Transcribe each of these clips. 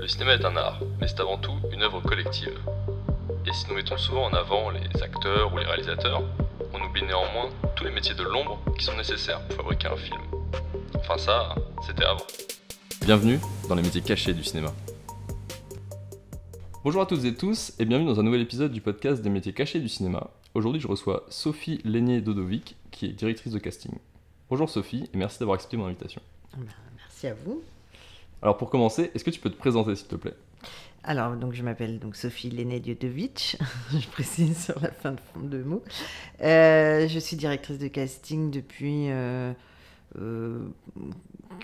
Le cinéma est un art, mais c'est avant tout une œuvre collective. Et si nous mettons souvent en avant les acteurs ou les réalisateurs, on oublie néanmoins tous les métiers de l'ombre qui sont nécessaires pour fabriquer un film. Enfin ça, c'était avant. Bienvenue dans les métiers cachés du cinéma. Bonjour à toutes et tous et bienvenue dans un nouvel épisode du podcast des métiers cachés du cinéma. Aujourd'hui je reçois Sophie Lénier-Dodovic qui est directrice de casting. Bonjour Sophie et merci d'avoir accepté mon invitation. Merci à vous. Alors pour commencer, est-ce que tu peux te présenter s'il te plaît ? Alors, donc, je m'appelle donc Sophie Lénier-Dodovic, je précise sur la fin de mots. Je suis directrice de casting depuis...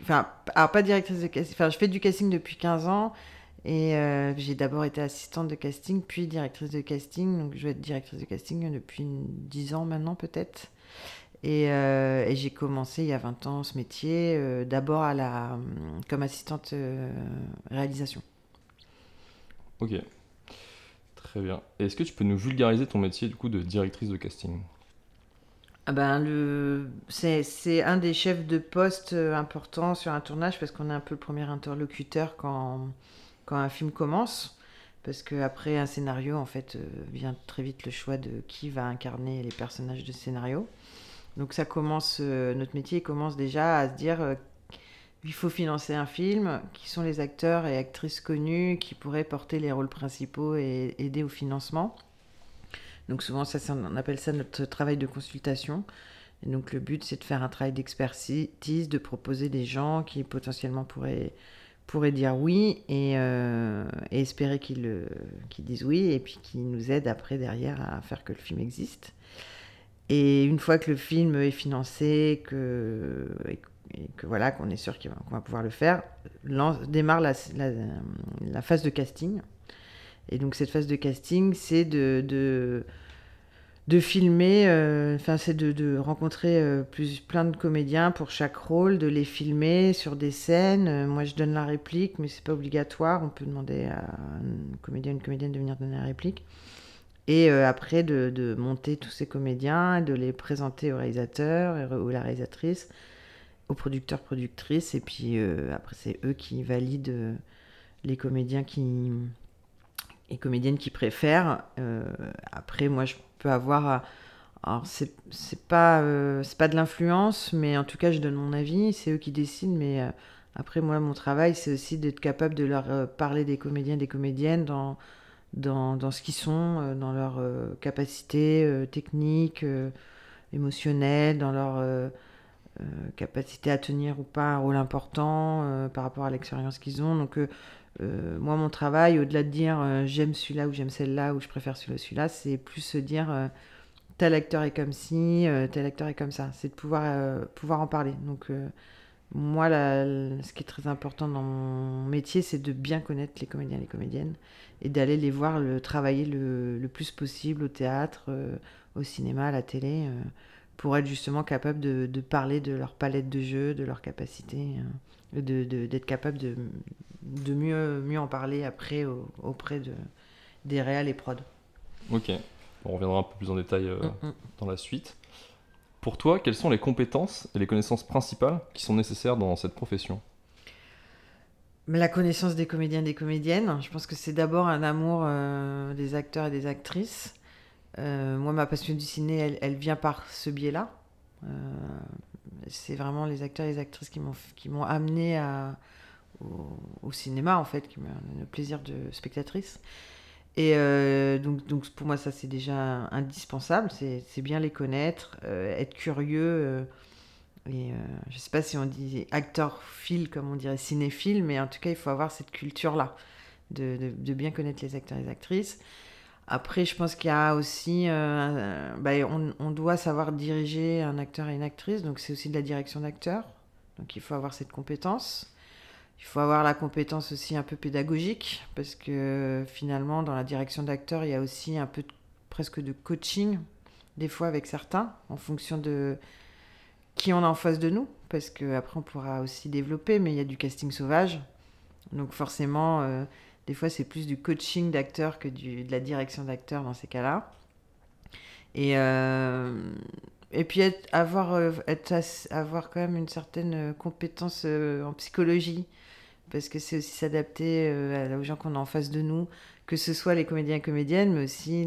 alors pas directrice de casting, enfin je fais du casting depuis 15 ans et j'ai d'abord été assistante de casting, puis directrice de casting, donc je vais être directrice de casting depuis 10 ans maintenant peut-être. Et j'ai commencé il y a 20 ans ce métier, d'abord comme assistante réalisation. Ok, très bien. Et est-ce que tu peux nous vulgariser ton métier du coup de directrice de casting ? Ah ben, c'est un des chefs de poste importants sur un tournage parce qu'on est un peu le premier interlocuteur quand un film commence. Parce qu'après un scénario, en fait, vient très vite le choix de qui va incarner les personnages de scénario. Donc ça commence, notre métier commence déjà à se dire il faut financer un film, qui sont les acteurs et actrices connus qui pourraient porter les rôles principaux et aider au financement. Donc souvent, on appelle ça notre travail de consultation. Et donc le but, c'est de faire un travail d'expertise, de proposer des gens qui potentiellement pourraient dire oui et espérer qu'ils disent oui et puis qu'ils nous aident après derrière à faire que le film existe. Et une fois que le film est financé, et que voilà, qu'on est sûr qu'on va pouvoir le faire, démarre la phase de casting. Et donc cette phase de casting, c'est de filmer, c'est de rencontrer plein de comédiens pour chaque rôle, de les filmer sur des scènes. Moi, je donne la réplique, mais c'est pas obligatoire. On peut demander à un comédien, une comédienne de venir donner la réplique. Et après, de monter tous ces comédiens, de les présenter au réalisateur ou la réalisatrice, aux producteurs, productrices. Et puis après, c'est eux qui valident les comédiens et comédiennes qui préfèrent. Après, moi, je peux avoir... Alors, c'est pas de l'influence, mais en tout cas, je donne mon avis. C'est eux qui décident, mais après, moi, mon travail, c'est aussi d'être capable de leur parler des comédiens, des comédiennes dans ce qu'ils sont, dans leur capacité technique, émotionnelle, dans leur capacité à tenir ou pas un rôle important par rapport à l'expérience qu'ils ont. Donc, moi, mon travail, au-delà de dire j'aime celui-là ou j'aime celle-là ou je préfère celui-là, c'est plus se dire tel acteur est comme ci, tel acteur est comme ça. C'est de pouvoir en parler. Donc, moi, ce qui est très important dans mon métier, c'est de bien connaître les comédiens et les comédiennes et d'aller les voir travailler le plus possible au théâtre, au cinéma, à la télé, pour être justement capable de parler de leur palette de jeu, de leur capacité, d'être capable de mieux en parler après auprès des réals et prod. Ok, on reviendra un peu plus en détail dans la suite. Pour toi, quelles sont les compétences et les connaissances principales qui sont nécessaires dans cette profession ? La connaissance des comédiens et des comédiennes, je pense que c'est d'abord un amour des acteurs et des actrices. Moi, ma passion du ciné, elle vient par ce biais-là. C'est vraiment les acteurs et les actrices qui m'ont amené au cinéma, en fait, qui m'ont donné le plaisir de spectatrice. Et donc pour moi, ça, c'est déjà indispensable. C'est bien les connaître, être curieux. Je sais pas si on dit acteur-phile, comme on dirait cinéphile, mais en tout cas, il faut avoir cette culture-là, de bien connaître les acteurs et les actrices. Après, je pense qu'il y a aussi... on doit savoir diriger un acteur et une actrice, donc c'est aussi de la direction d'acteur. Donc il faut avoir cette compétence. Il faut avoir la compétence aussi un peu pédagogique, parce que finalement, dans la direction d'acteur, il y a aussi un peu presque de coaching, des fois avec certains, en fonction de qui on a en face de nous, parce qu'après on pourra aussi développer, mais il y a du casting sauvage. Donc forcément, des fois c'est plus du coaching d'acteur que de la direction d'acteur dans ces cas-là. Et puis avoir quand même une certaine compétence en psychologie, parce que c'est aussi s'adapter aux gens qu'on a en face de nous, que ce soit les comédiens et comédiennes, mais aussi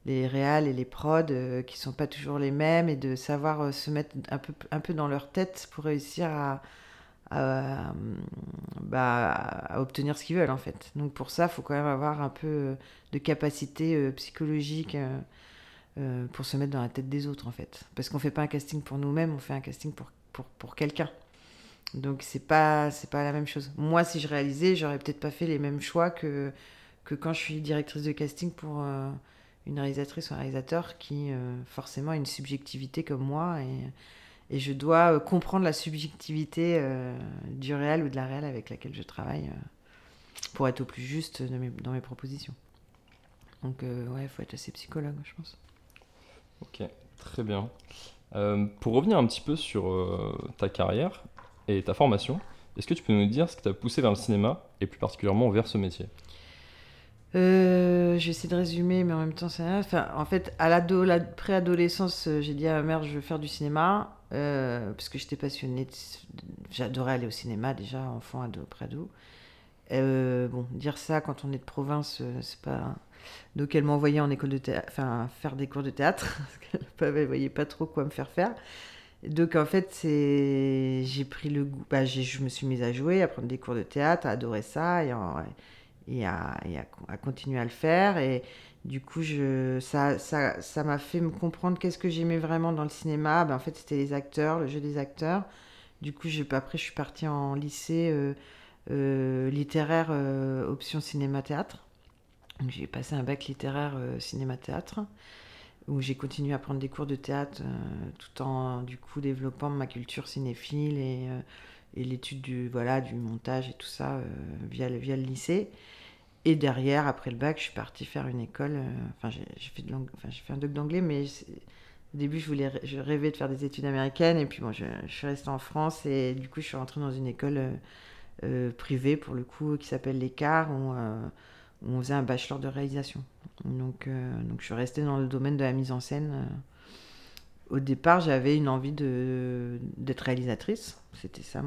les réals et les prods qui sont pas toujours les mêmes, et de savoir se mettre un peu dans leur tête pour réussir à, à obtenir ce qu'ils veulent en fait. Donc pour ça, il faut quand même avoir un peu de capacité psychologique pour se mettre dans la tête des autres en fait. Parce qu'on fait pas un casting pour nous-mêmes, on fait un casting pour quelqu'un. Donc c'est pas la même chose. Moi, si je réalisais, j'aurais peut-être pas fait les mêmes choix que quand je suis directrice de casting pour une réalisatrice ou un réalisateur qui forcément a une subjectivité comme moi, et je dois comprendre la subjectivité du réal ou de la réal avec laquelle je travaille pour être au plus juste dans mes propositions. Donc ouais, il faut être assez psychologue, je pense. Ok, très bien. Pour revenir un petit peu sur ta carrière et ta formation, est-ce que tu peux nous dire ce qui t'a poussé vers le cinéma et plus particulièrement vers ce métier? Je vais essayer de résumer, mais en même temps, enfin, en fait, à la préadolescence, j'ai dit à ma mère, je veux faire du cinéma, parce que j'étais passionnée. J'adorais aller au cinéma déjà, enfant, ado, préado. Bon, dire ça quand on est de province, c'est pas. Donc elle m'envoyait en école de théâtre, enfin faire des cours de théâtre, parce qu'elle ne voyait pas trop quoi me faire faire. Donc en fait, j'ai pris le goût, je me suis mise à jouer, à prendre des cours de théâtre, à adorer ça, à continuer à le faire. Et du coup, ça m'a fait me comprendre qu'est-ce que j'aimais vraiment dans le cinéma. En fait, c'était les acteurs, le jeu des acteurs. Du coup, après, je suis partie en lycée littéraire option cinéma-théâtre. Donc, j'ai passé un bac littéraire cinéma-théâtre, où j'ai continué à prendre des cours de théâtre tout en du coup développant ma culture cinéphile et l'étude du montage et tout ça via le lycée. Et derrière, après le bac, je suis partie faire une école. J'ai fait un doc d'anglais, mais au début, je rêvais de faire des études américaines. Et puis bon, je suis restée en France, et du coup, je suis rentrée dans une école privée pour le coup qui s'appelle l'Écart, où on faisait un bachelor de réalisation. Donc je suis restée dans le domaine de la mise en scène. Au départ, j'avais une envie d'être réalisatrice. C'était ça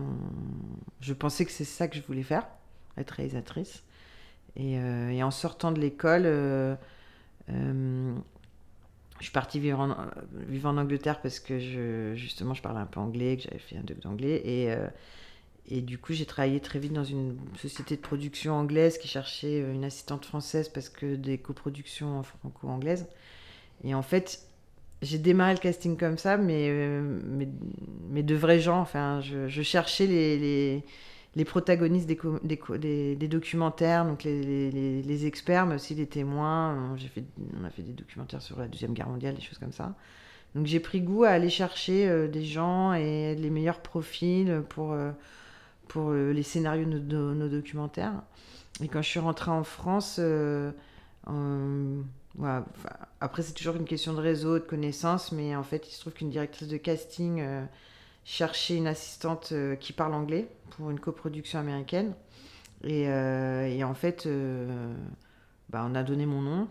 Je pensais que c'est ça que je voulais faire, être réalisatrice. Et en sortant de l'école, je suis partie vivre en Angleterre parce que justement je parlais un peu anglais, que j'avais fait un doc d'anglais. Et du coup, j'ai travaillé très vite dans une société de production anglaise qui cherchait une assistante française parce que des coproductions franco-anglaises. Et en fait, j'ai démarré le casting comme ça, mais de vrais gens. Enfin, je cherchais les protagonistes des documentaires, donc les experts, mais aussi les témoins. On a fait des documentaires sur la Deuxième Guerre mondiale, des choses comme ça. Donc j'ai pris goût à aller chercher des gens et les meilleurs profils pour les scénarios de nos documentaires. Et quand je suis rentrée en France, voilà, après c'est toujours une question de réseau, de connaissances, mais en fait il se trouve qu'une directrice de casting cherchait une assistante qui parle anglais pour une coproduction américaine. Et en fait, on a donné mon nom.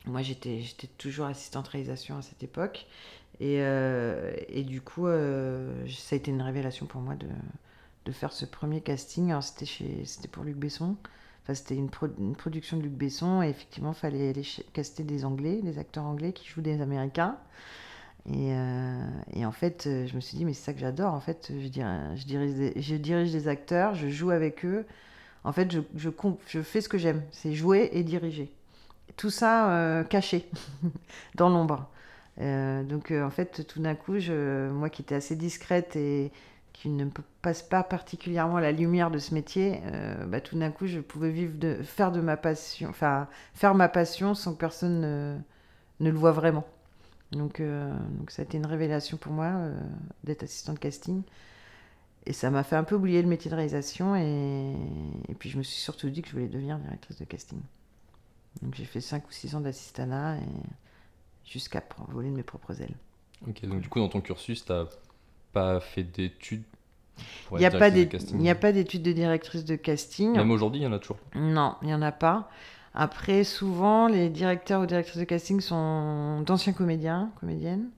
Moi j'étais toujours assistante réalisation à cette époque. Et du coup, ça a été une révélation pour moi de faire ce premier casting. Alors c'était pour Luc Besson. Enfin, c'était une production de Luc Besson, et effectivement, il fallait aller caster des Anglais, des acteurs anglais qui jouent des Américains. Et en fait, je me suis dit, mais c'est ça que j'adore. En fait, je dirige des acteurs, je joue avec eux. En fait, je fais ce que j'aime, c'est jouer et diriger. Tout ça caché, dans l'ombre. Donc, en fait, tout d'un coup, moi qui étais assez discrète et qui ne passe pas particulièrement la lumière de ce métier, tout d'un coup, je pouvais faire ma passion sans que personne ne le voie vraiment. Donc ça a été une révélation pour moi d'être assistante casting. Et ça m'a fait un peu oublier le métier de réalisation. Et puis je me suis surtout dit que je voulais devenir directrice de casting. Donc j'ai fait 5 ou 6 ans d'assistanat jusqu'à voler de mes propres ailes. Ok, donc du coup dans ton cursus, t'as pas fait d'études pour Il n'y être a directrice de casting? Il n'y a pas d'études de directrice de casting. Même aujourd'hui, il y en a toujours pas? Non, il n'y en a pas. Après, souvent, les directeurs ou directrices de casting sont d'anciens comédiens, comédiennes,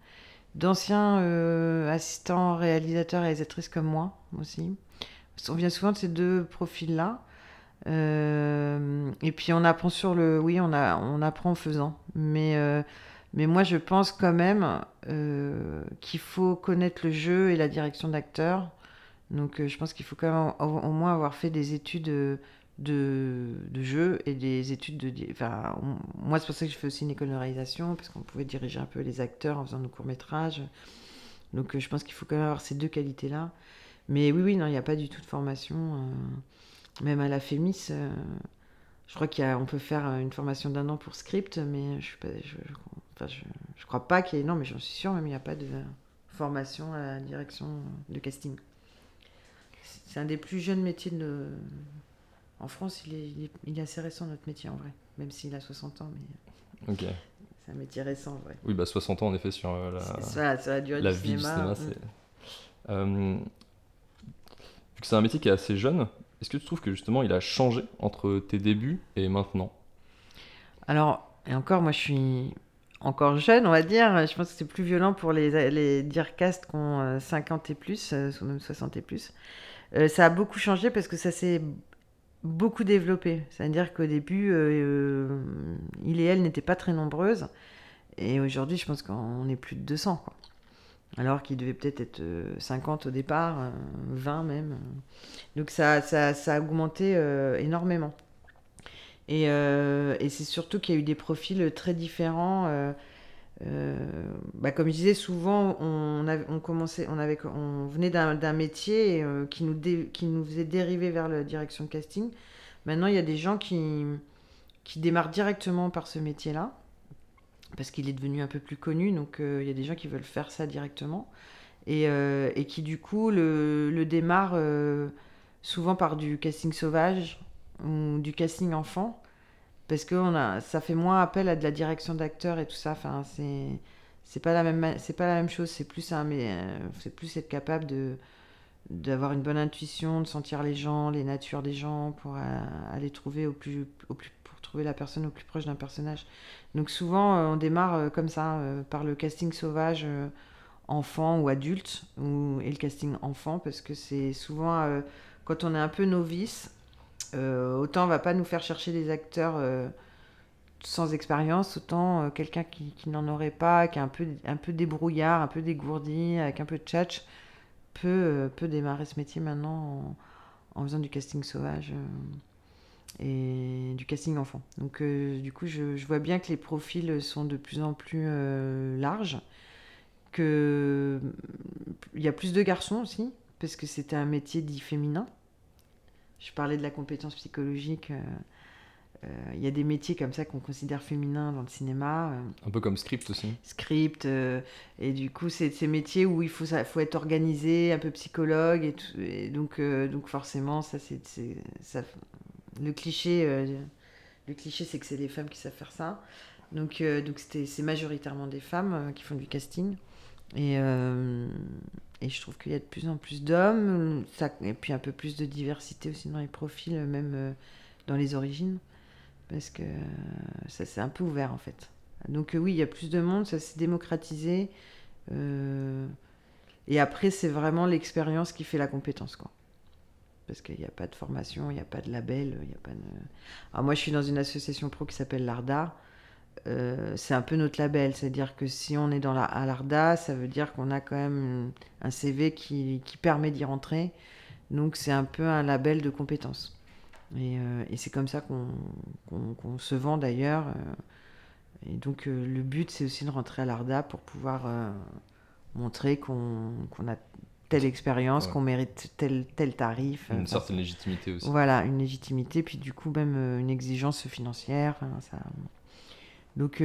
d'anciens assistants, réalisateurs, réalisatrices comme moi aussi. On vient souvent de ces deux profils-là. Et puis on apprend oui, on apprend en faisant. Mais moi, je pense quand même qu'il faut connaître le jeu et la direction d'acteur. Donc je pense qu'il faut quand même au moins avoir fait des études de jeu et des études Enfin, moi, c'est pour ça que je fais aussi une école de réalisation, parce qu'on pouvait diriger un peu les acteurs en faisant nos courts-métrages. Donc je pense qu'il faut quand même avoir ces deux qualités-là. Mais oui, non, il n'y a pas du tout de formation. Même à la FEMIS, je crois qu'on peut faire une formation d'1 an pour script, mais je crois pas qu'il y ait... Non, mais j'en suis sûre, même il n'y a pas de formation à la direction de casting. C'est un des plus jeunes métiers en France. Il est assez récent, notre métier, en vrai. Même s'il a 60 ans, mais Ok. c'est un métier récent, en vrai. Oui, 60 ans en effet sur la durée la du vie du cinéma. cinéma. Vu que c'est un métier qui est assez jeune, est-ce que tu trouves que justement il a changé entre tes débuts et maintenant? Alors, et encore, moi je suis encore jeune, on va dire. Je pense que c'est plus violent pour les direcastes qui ont 50 et plus, ou même 60 et plus. Ça a beaucoup changé parce que ça s'est beaucoup développé. C'est-à-dire qu'au début, il et elle n'étaient pas très nombreuses. Et aujourd'hui, je pense qu'on est plus de 200, quoi. Alors qu'il devait peut-être être 50 au départ, 20 même. Donc ça a augmenté énormément. Et c'est surtout qu'il y a eu des profils très différents. Comme je disais, souvent, on venait d'un métier qui nous faisait dériver vers la direction de casting. Maintenant, il y a des gens qui démarrent directement par ce métier-là, parce qu'il est devenu un peu plus connu. Donc, il y a des gens qui veulent faire ça directement. Et qui, du coup, le démarrent souvent par du casting sauvage ou du casting enfant. Parce que ça fait moins appel à de la direction d'acteur et tout ça. Enfin, c'est pas la même chose. C'est plus être capable d'avoir une bonne intuition, de sentir les gens, les natures des gens pour aller trouver pour trouver la personne au plus proche d'un personnage. Donc souvent, on démarre comme ça, par le casting sauvage enfant ou adulte, et le casting enfant, parce que c'est souvent quand on est un peu novice. Autant on va pas nous faire chercher des acteurs sans expérience, autant quelqu'un qui n'en aurait pas, qui est un peu débrouillard, un peu dégourdi, avec un peu de tchatch, peut démarrer ce métier maintenant en faisant du casting sauvage et du casting enfant. Donc du coup, je vois bien que les profils sont de plus en plus larges, qu'il y a plus de garçons aussi, parce que c'était un métier dit féminin. Je parlais de la compétence psychologique. Il y a des métiers comme ça qu'on considère féminins dans le cinéma. Un peu comme script aussi. Script. Et du coup, c'est ces métiers où il faut être organisé, un peu psychologue. Et donc forcément, le cliché, c'est que c'est les femmes qui savent faire ça. Donc c'est majoritairement des femmes qui font du casting. Et je trouve qu'il y a de plus en plus d'hommes, et puis un peu plus de diversité aussi dans les profils, même dans les origines, parce que ça s'est un peu ouvert en fait. Donc oui, il y a plus de monde, ça s'est démocratisé, et après c'est vraiment l'expérience qui fait la compétence, quoi. Parce qu'il n'y a pas de formation, il n'y a pas de label, il n'y a pas de... Alors moi je suis dans une association pro qui s'appelle l'ARDA. C'est un peu notre label, c'est-à-dire que si on est à l'ARDA, ça veut dire qu'on a quand même un CV qui permet d'y rentrer. Donc c'est un peu un label de compétences. Et c'est comme ça qu'on se vend d'ailleurs. Et donc le but, c'est aussi de rentrer à l'ARDA pour pouvoir montrer qu'on a telle expérience, qu'on mérite tel tarif. Une certaine légitimité aussi. Voilà, une légitimité, puis du coup même une exigence financière. Ça... Donc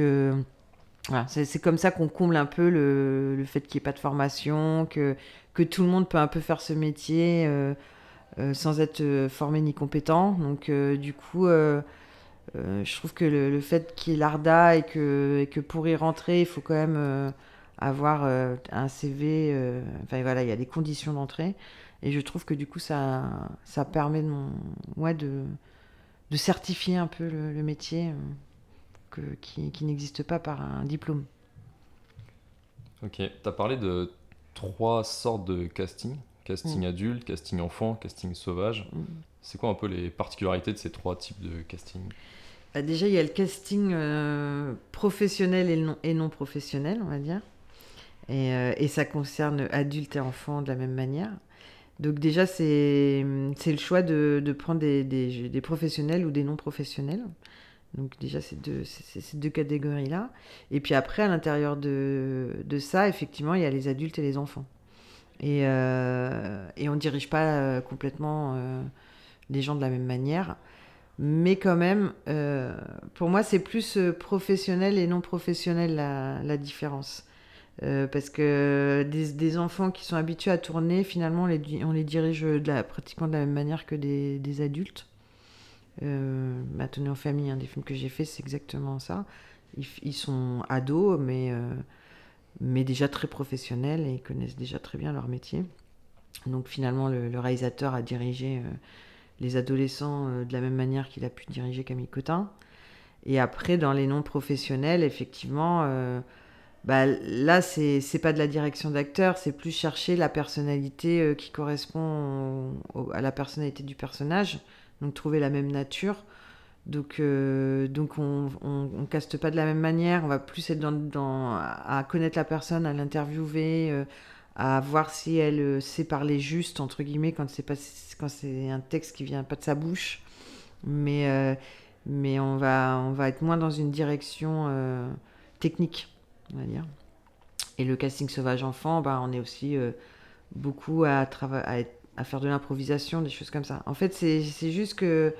voilà, c'est comme ça qu'on comble un peu le fait qu'il n'y ait pas de formation, que tout le monde peut un peu faire ce métier sans être formé ni compétent. Donc du coup, je trouve que le fait qu'il y ait l'ARDA et que pour y rentrer, il faut quand même avoir un CV. Enfin voilà, il y a des conditions d'entrée. Et je trouve que du coup, ça permet de certifier un peu le métier. Qui n'existe pas par un diplôme. Ok, tu as parlé de 3 sortes de casting casting adulte, casting enfant, casting sauvage. Mm. C'est quoi un peu les particularités de ces 3 types de casting? Bah, déjà, il y a le casting professionnel et non professionnel, on va dire. Et ça concerne adultes et enfants de la même manière. Donc déjà, c'est le choix de prendre des professionnels ou des non professionnels. Donc déjà, ces deux catégories-là. Et puis après, à l'intérieur de ça, effectivement, il y a les adultes et les enfants. Et on ne dirige pas complètement les gens de la même manière. Mais quand même, pour moi, c'est plus professionnel et non professionnel la différence. Parce que des enfants qui sont habitués à tourner, finalement, on les dirige pratiquement de la même manière que des adultes. Tourner en famille, des films que j'ai faits, c'est exactement ça. Ils sont ados, mais déjà très professionnels et ils connaissent déjà très bien leur métier. Donc finalement, le réalisateur a dirigé les adolescents de la même manière qu'il a pu diriger Camille Cotin. Et après, dans les non-professionnels, effectivement, là, c'est pas de la direction d'acteur, c'est plus chercher la personnalité qui correspond à la personnalité du personnage, donc trouver la même nature. Donc on caste pas de la même manière, on va plus être à connaître la personne, à l'interviewer, à voir si elle sait parler juste, entre guillemets, quand c'est un texte qui vient pas de sa bouche. Mais on va être moins dans une direction technique, on va dire. Et le casting sauvage enfant, on est aussi beaucoup à faire de l'improvisation, des choses comme ça. En fait, c'est juste que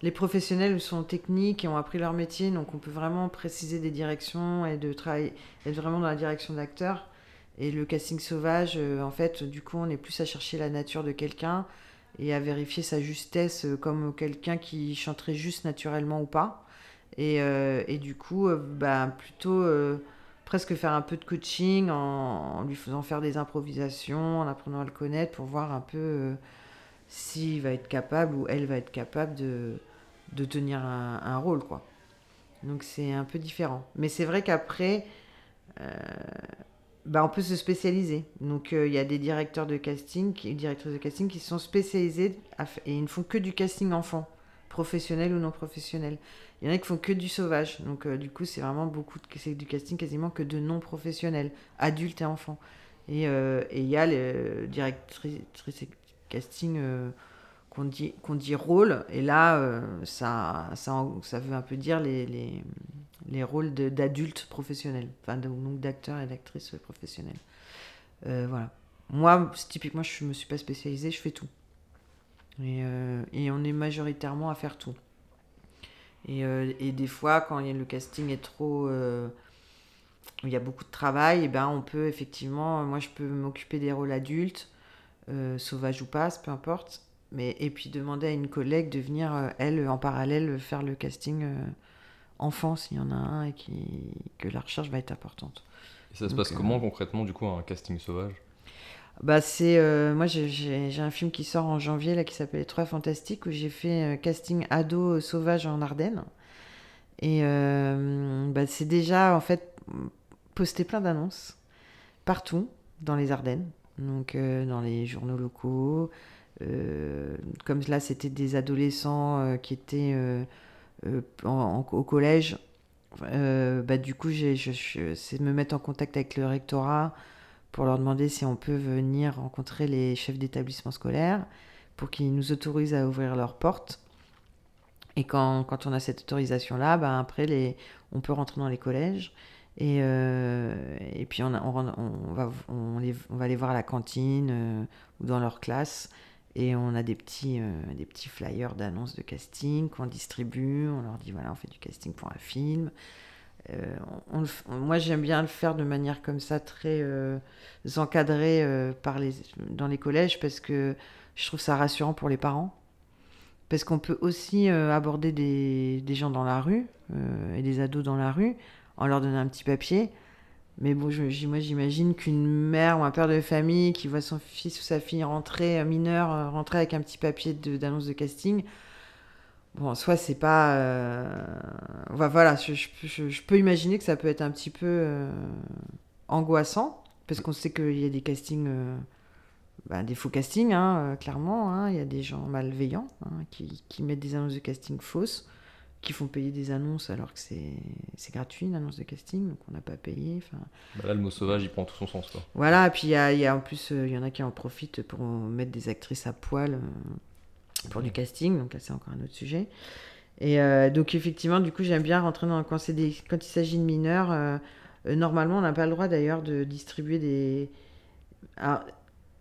les professionnels sont techniques et ont appris leur métier, donc on peut vraiment préciser des directions et de travailler, être vraiment dans la direction d'acteur. Et le casting sauvage, en fait, du coup, on est plus à chercher la nature de quelqu'un et à vérifier sa justesse comme quelqu'un qui chanterait juste naturellement ou pas. Et du coup, plutôt presque faire un peu de coaching en lui faisant faire des improvisations, en apprenant à le connaître pour voir un peu s'il va être capable ou elle va être capable de tenir un rôle, quoi. Donc c'est un peu différent. Mais c'est vrai qu'après, on peut se spécialiser. Donc il y a des directeurs de casting, directrices de casting qui sont spécialisés et ils ne font que du casting enfant, professionnel ou non professionnel. Il y en a qui font que du sauvage. Donc du coup, c'est vraiment c'est du casting quasiment que de non professionnels, adultes et enfants. Et il y a les directrices de casting qu'on dit rôle. Et là, ça veut un peu dire les rôles d'adultes professionnels, enfin donc d'acteurs et d'actrices professionnels. Voilà. Moi, typiquement, je me suis pas spécialisée, je fais tout. Et on est majoritairement à faire tout. Et des fois, quand le casting est trop... il y a beaucoup de travail, et on peut effectivement... Moi, je peux m'occuper des rôles adultes, sauvages ou pas, peu importe. Et puis demander à une collègue de venir, elle, en parallèle, faire le casting enfant, s'il y en a un, et que la recherche va être importante. Et ça se passe comment concrètement, du coup, un casting sauvage? Moi, j'ai un film qui sort en janvier là, qui s'appelle Les Trois Fantastiques, où j'ai fait casting ado sauvage en Ardennes. Et c'est déjà en fait poster plein d'annonces partout dans les Ardennes, donc dans les journaux locaux. Comme là, c'était des adolescents qui étaient au collège. Du coup, c'est de me mettre en contact avec le rectorat pour leur demander si on peut venir rencontrer les chefs d'établissement scolaire pour qu'ils nous autorisent à ouvrir leurs portes. Et quand on a cette autorisation-là, après, on peut rentrer dans les collèges. Et puis, on va les voir à la cantine ou dans leur classe. Et on a des petits flyers d'annonces de casting qu'on distribue. On leur dit, voilà, on fait du casting pour un film. Moi, j'aime bien le faire de manière comme ça, très encadrée dans les collèges, parce que je trouve ça rassurant pour les parents. Parce qu'on peut aussi aborder des gens dans la rue, et des ados dans la rue, en leur donnant un petit papier. Mais bon, moi, j'imagine qu'une mère ou un père de famille qui voit son fils ou sa fille rentrer avec un petit papier d'annonce de casting... Bon, soit c'est pas... voilà, je peux imaginer que ça peut être un petit peu angoissant, parce qu'on sait qu'il y a des castings des faux castings, hein, clairement. Hein. Il y a des gens malveillants qui mettent des annonces de casting fausses, qui font payer des annonces alors que c'est gratuit, une annonce de casting, donc on n'a pas payé. Là, le mot sauvage, il prend tout son sens, quoi. Voilà, et puis il y a en plus, il y en a qui en profitent pour mettre des actrices à poil pour du casting, donc là c'est encore un autre sujet. Et donc effectivement, du coup, j'aime bien rentrer quand il s'agit de mineurs. Normalement, on n'a pas le droit d'ailleurs de distribuer des... Alors,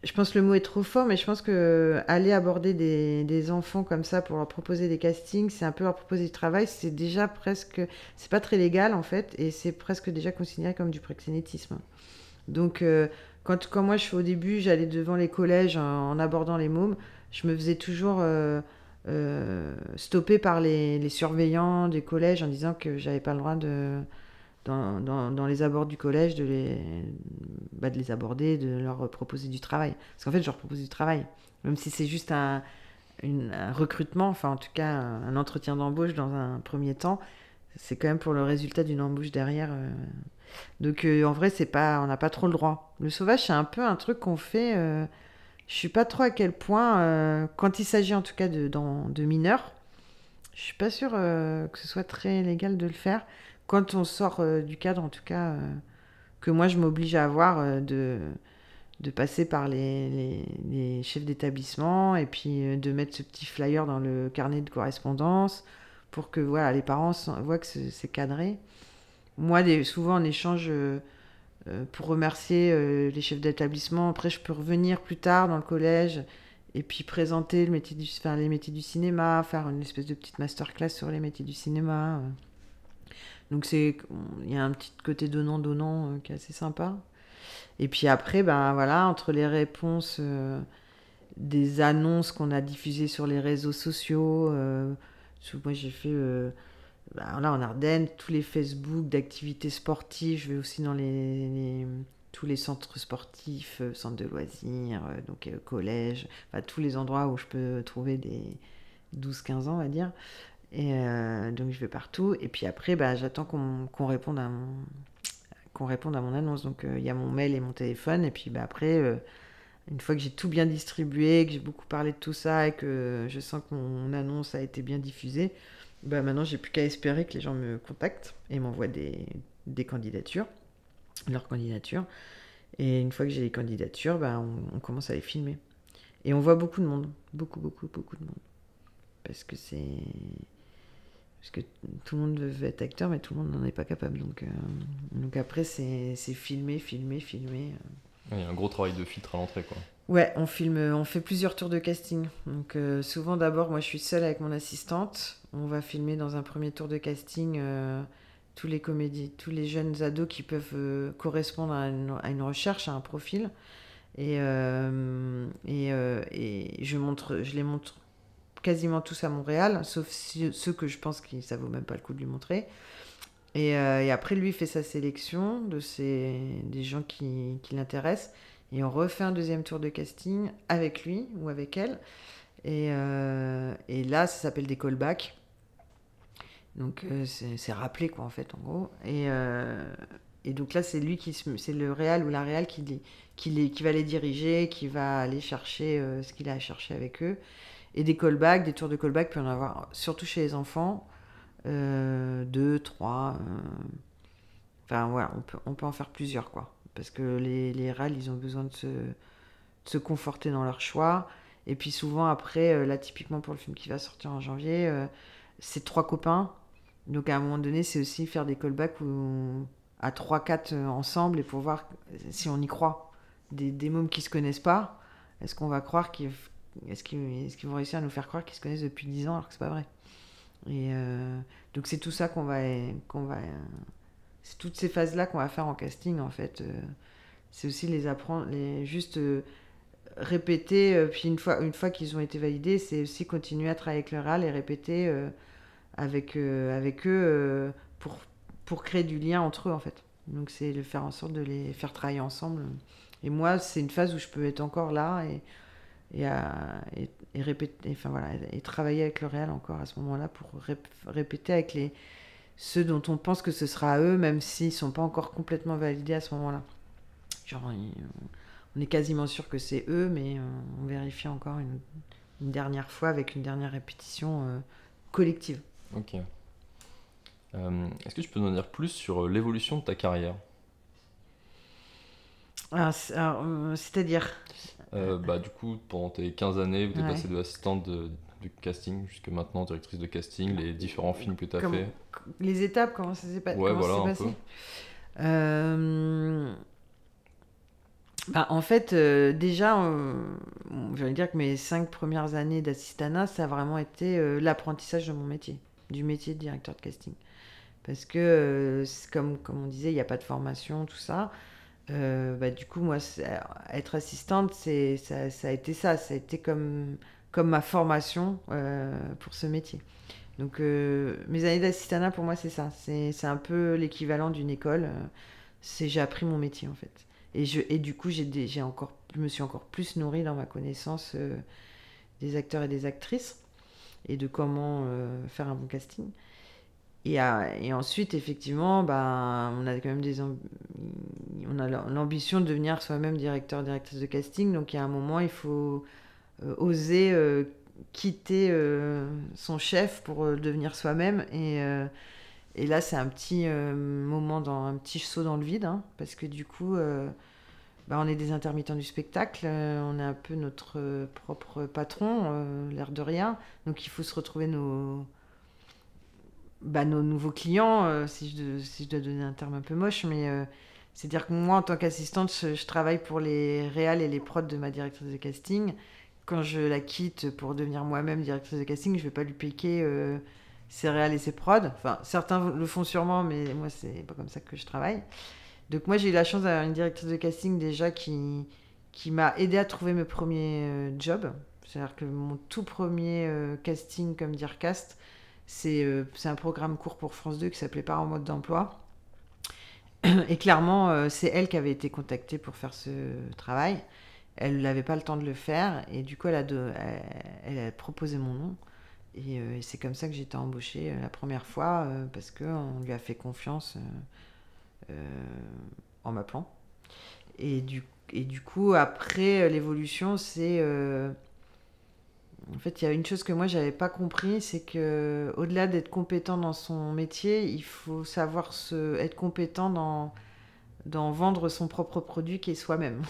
je pense que le mot est trop fort, mais je pense que aller aborder des enfants comme ça pour leur proposer des castings, c'est un peu leur proposer du travail. C'est déjà presque... C'est pas très légal, en fait, et c'est presque déjà considéré comme du proxénétisme. Donc, quand moi, au début, j'allais devant les collèges en abordant les mômes, je me faisais toujours stopper par les surveillants des collèges en disant que j'avais pas le droit dans les abords du collège de les aborder, de leur proposer du travail. Parce qu'en fait, je leur propose du travail. Même si c'est juste un recrutement, enfin en tout cas un entretien d'embauche dans un premier temps, c'est quand même pour le résultat d'une embauche derrière. Donc en vrai, on n'a pas trop le droit. Le sauvage, c'est un peu un truc qu'on fait. Je suis pas trop à quel point, quand il s'agit en tout cas de mineurs, je suis pas sûre que ce soit très légal de le faire. Quand on sort du cadre, en tout cas, que moi je m'oblige à avoir de passer par les chefs d'établissement et puis de mettre ce petit flyer dans le carnet de correspondance pour que voilà, les parents voient que c'est cadré. Moi, souvent en échange, pour remercier les chefs d'établissement, après je peux revenir plus tard dans le collège et puis présenter les métiers du cinéma, faire une espèce de petite masterclass sur les métiers du cinéma. Donc il y a un petit côté donnant-donnant qui est assez sympa. Et puis après, voilà, entre les réponses des annonces qu'on a diffusées sur les réseaux sociaux, moi j'ai fait là en Ardennes, tous les Facebook d'activités sportives, je vais aussi dans tous les centres sportifs, centres de loisirs, donc collèges, tous les endroits où je peux trouver des 12-15 ans, on va dire. Et donc je vais partout. Et puis après, j'attends qu'on réponde à mon annonce. Donc il y a mon mail et mon téléphone. Et puis après, une fois que j'ai tout bien distribué, que j'ai beaucoup parlé de tout ça et que je sens que mon annonce a été bien diffusée, maintenant j'ai plus qu'à espérer que les gens me contactent et m'envoient des candidatures, leurs candidatures. Et une fois que j'ai les candidatures, on commence à les filmer. Et on voit beaucoup de monde. Beaucoup de monde. Parce que tout le monde veut être acteur, mais tout le monde n'en est pas capable. Donc après, c'est filmer. Il y a un gros travail de filtre à l'entrée, quoi. Ouais, on fait plusieurs tours de casting. Donc souvent, d'abord, moi, je suis seule avec mon assistante. On va filmer dans un premier tour de casting tous les jeunes ados qui peuvent correspondre à une recherche, à un profil. Et je les montre quasiment tous à Montréal, sauf ceux que je pense que ça vaut même pas le coup de lui montrer. Et après, lui fait sa sélection des gens qui l'intéressent. Et on refait un deuxième tour de casting avec lui ou avec elle. Et là, ça s'appelle des callbacks. Donc c'est rappelé, quoi, en fait, en gros. Et donc là, c'est le réal ou la réal qui va les diriger, qui va aller chercher ce qu'il a à chercher avec eux. Et des callbacks, des tours de callbacks, puis on en avoir surtout chez les enfants, 2, 3. Enfin voilà, on peut en faire plusieurs, quoi. Parce que les RAL, ils ont besoin de se conforter dans leur choix. Et puis souvent après, là typiquement pour le film qui va sortir en janvier, c'est 3 copains. Donc à un moment donné, c'est aussi faire des callbacks à 3-4 ensemble et pour voir si on y croit. Des mômes qui se connaissent pas, est-ce qu'on va croire est-ce qu'ils vont réussir à nous faire croire qu'ils se connaissent depuis 10 ans alors que c'est pas vrai. Et donc c'est tout ça c'est toutes ces phases-là qu'on va faire en casting, en fait. C'est aussi les apprendre, juste répéter, puis une fois qu'ils ont été validés, c'est aussi continuer à travailler avec le RAL et répéter avec eux pour créer du lien entre eux, en fait. Donc c'est de faire en sorte de les faire travailler ensemble. Et moi, c'est une phase où je peux être encore là et répéter, enfin voilà, et travailler avec le réel encore à ce moment-là pour répéter avec ceux dont on pense que ce sera à eux, même s'ils sont pas encore complètement validés à ce moment-là. Genre, on est quasiment sûr que c'est eux, mais on vérifie encore une dernière fois avec une dernière répétition collective. Ok. Est-ce que tu peux nous en dire plus sur l'évolution de ta carrière? C'est-à-dire Du coup, pendant tes 15 années où tu es Ouais. passée de assistante du casting jusqu'à maintenant directrice de casting, les différents films que tu as fait. Les étapes, comment ça s'est Ouais, voilà, un passé peu. En fait, déjà, je vais dire que mes 5 premières années d'assistanat, ça a vraiment été l'apprentissage de mon métier, du métier de directeur de casting. Parce que, comme on disait, il n'y a pas de formation, tout ça. Du coup, moi, être assistante, ça a été ça. Ça a été comme ma formation pour ce métier. Donc, mes années d'assistanat, pour moi, c'est ça. C'est un peu l'équivalent d'une école. J'ai appris mon métier, en fait. Et du coup, je me suis encore plus nourrie dans ma connaissance des acteurs et des actrices et de comment faire un bon casting. Et ensuite, effectivement, on a quand même on a l'ambition de devenir soi-même directeur, directrice de casting. Donc, il y a un moment, il faut oser quitter son chef pour devenir soi-même. Et là, c'est un petit un petit saut dans le vide, hein, parce que du coup, on est des intermittents du spectacle, on est un peu notre propre patron, l'air de rien. Donc, il faut se retrouver nos nouveaux clients, si je dois donner un terme un peu moche, mais c'est-à-dire que moi, en tant qu'assistante, je travaille pour les réals et les prods de ma directrice de casting. Quand je la quitte pour devenir moi-même directrice de casting, je ne vais pas lui piquer ses réals et ses prods. Enfin, certains le font sûrement, mais moi, c'est pas comme ça que je travaille. Donc moi, j'ai eu la chance d'avoir une directrice de casting déjà qui m'a aidé à trouver mes premiers jobs. C'est-à-dire que mon tout premier casting comme Direcast, c'est un programme court pour France 2 qui s'appelait Pas en mode d'emploi. Et clairement, c'est elle qui avait été contactée pour faire ce travail. Elle n'avait pas le temps de le faire et du coup, elle a proposé mon nom. Et c'est comme ça que j'ai été embauchée la première fois parce qu'on lui a fait confiance en m'appelant. Et du coup, après, l'évolution, c'est... En fait, il y a une chose que moi, j'avais pas compris, c'est que au-delà d'être compétent dans son métier, il faut savoir être compétent dans vendre son propre produit qui est soi-même.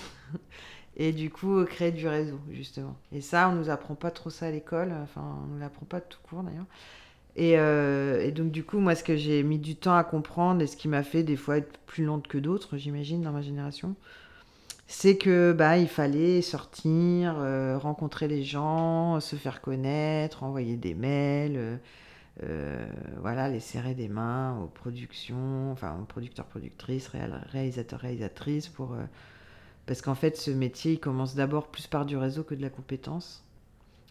Et du coup, créer du réseau, justement. Et ça, on nous apprend pas trop ça à l'école. Enfin, on nous l'apprend pas tout court, d'ailleurs. Et donc, du coup, moi, ce que j'ai mis du temps à comprendre et ce qui m'a fait des fois être plus lente que d'autres, j'imagine, dans ma génération, c'est que il fallait sortir, rencontrer les gens, se faire connaître, envoyer des mails, voilà, les serrer des mains aux productions, enfin aux producteurs, productrices, réalisateurs, réalisatrices, parce qu'en fait, ce métier, il commence d'abord plus par du réseau que de la compétence.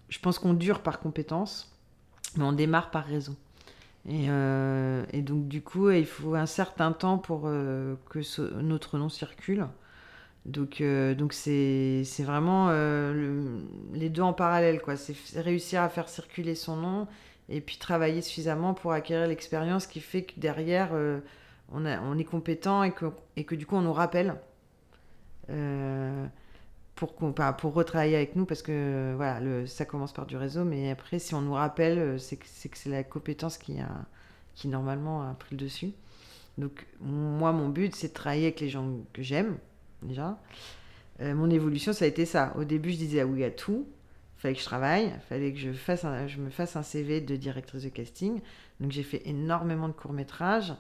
Je pense qu'on dure par compétence, mais on démarre par réseau. Et donc, du coup, il faut un certain temps pour que notre nom circule. Donc c'est vraiment les deux en parallèle, quoi. C'est réussir à faire circuler son nom et puis travailler suffisamment pour acquérir l'expérience qui fait que derrière, on est compétent et que du coup, on nous rappelle pour retravailler avec nous parce que voilà, ça commence par du réseau, mais après, si on nous rappelle, c'est que c'est la compétence qui normalement a pris le dessus. Donc, moi, mon but, c'est de travailler avec les gens que j'aime, déjà. Mon évolution, ça a été ça. Au début, je disais oui à tout. Il fallait que je travaille, il fallait que je me fasse un CV de directrice de casting. Donc, j'ai fait énormément de courts-métrages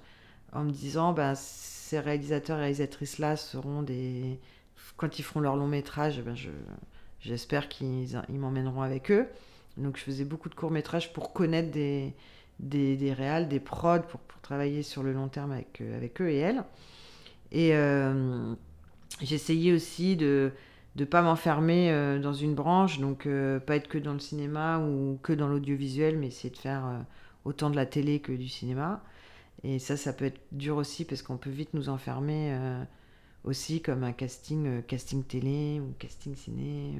en me disant, ces réalisateurs et réalisatrices-là seront des... Quand ils feront leur long-métrage, j'espère qu'ils m'emmèneront avec eux. Donc, je faisais beaucoup de courts-métrages pour connaître des réals, des prods, pour travailler sur le long terme avec eux et elles. Et j'essayais aussi de ne pas m'enfermer dans une branche, donc pas être que dans le cinéma ou que dans l'audiovisuel, mais essayer de faire autant de la télé que du cinéma. Et ça peut être dur aussi parce qu'on peut vite nous enfermer aussi comme un casting télé ou casting ciné,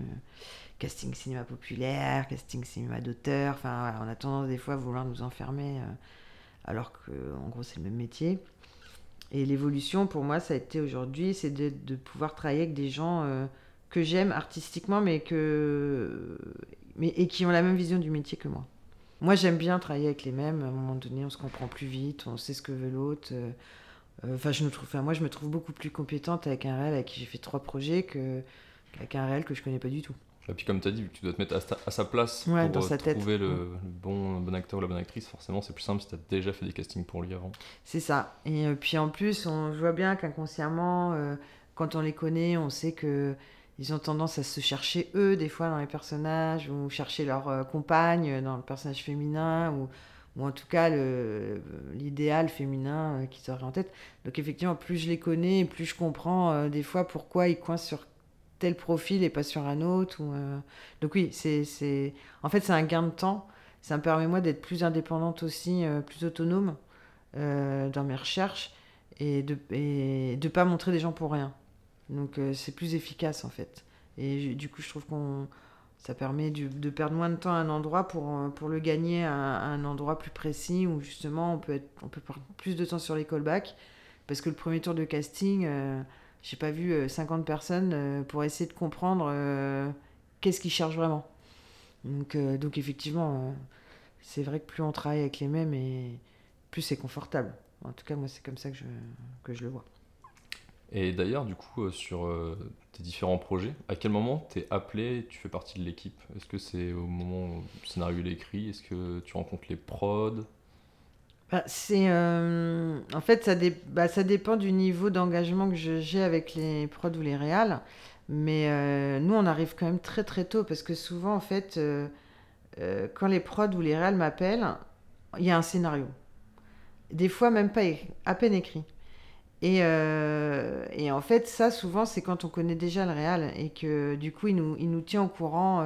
casting cinéma populaire, casting cinéma d'auteur. Enfin, voilà, on a tendance des fois à vouloir nous enfermer alors que en gros c'est le même métier. Et l'évolution, pour moi, ça a été aujourd'hui, c'est de pouvoir travailler avec des gens que j'aime artistiquement, et qui ont la même vision du métier que moi. Moi, j'aime bien travailler avec les mêmes. À un moment donné, on se comprend plus vite, on sait ce que veut l'autre. Moi, je me trouve beaucoup plus compétente avec un réel avec qui j'ai fait 3 projets qu'avec un réel que je connais pas du tout. Et puis comme tu as dit, vu que tu dois te mettre à sa place Ouais, pour dans sa tête. trouver le bon acteur ou la bonne actrice, forcément c'est plus simple si tu as déjà fait des castings pour lui avant. C'est ça. Et puis en plus, je vois bien qu'inconsciemment, quand on les connaît, on sait que ils ont tendance à se chercher eux, des fois, dans les personnages, ou chercher leur compagne dans le personnage féminin, ou en tout cas l'idéal féminin qu'ils auraient en tête. Donc effectivement, plus je les connais, plus je comprends des fois pourquoi ils coincent sur tel profil et pas sur un autre. Donc oui, en fait, c'est un gain de temps. Ça me permet, moi, d'être plus indépendante aussi, plus autonome dans mes recherches et de pas montrer des gens pour rien. Donc c'est plus efficace en fait. Et du coup, je trouve ça permet de perdre moins de temps à un endroit pour le gagner à un endroit plus précis où justement on peut perdre plus de temps sur les callbacks parce que le premier tour de casting, j'ai pas vu 50 personnes pour essayer de comprendre qu'est-ce qu'ils cherchent vraiment. Donc effectivement, c'est vrai que plus on travaille avec les mêmes et plus c'est confortable. En tout cas, moi, c'est comme ça que je le vois. Et d'ailleurs, du coup, sur tes différents projets, à quel moment t'es appelé, tu fais partie de l'équipe? Est-ce que c'est au moment où le scénario est écrit? Est-ce que tu rencontres les prods? En fait, ça dépend du niveau d'engagement que j'ai avec les prods ou les réals. Mais nous, on arrive quand même très très tôt parce que souvent, en fait, quand les prods ou les réals m'appellent, il y a un scénario. Des fois, même pas à peine écrit. Et en fait, ça, souvent, c'est quand on connaît déjà le réal et que du coup, il nous tient au courant.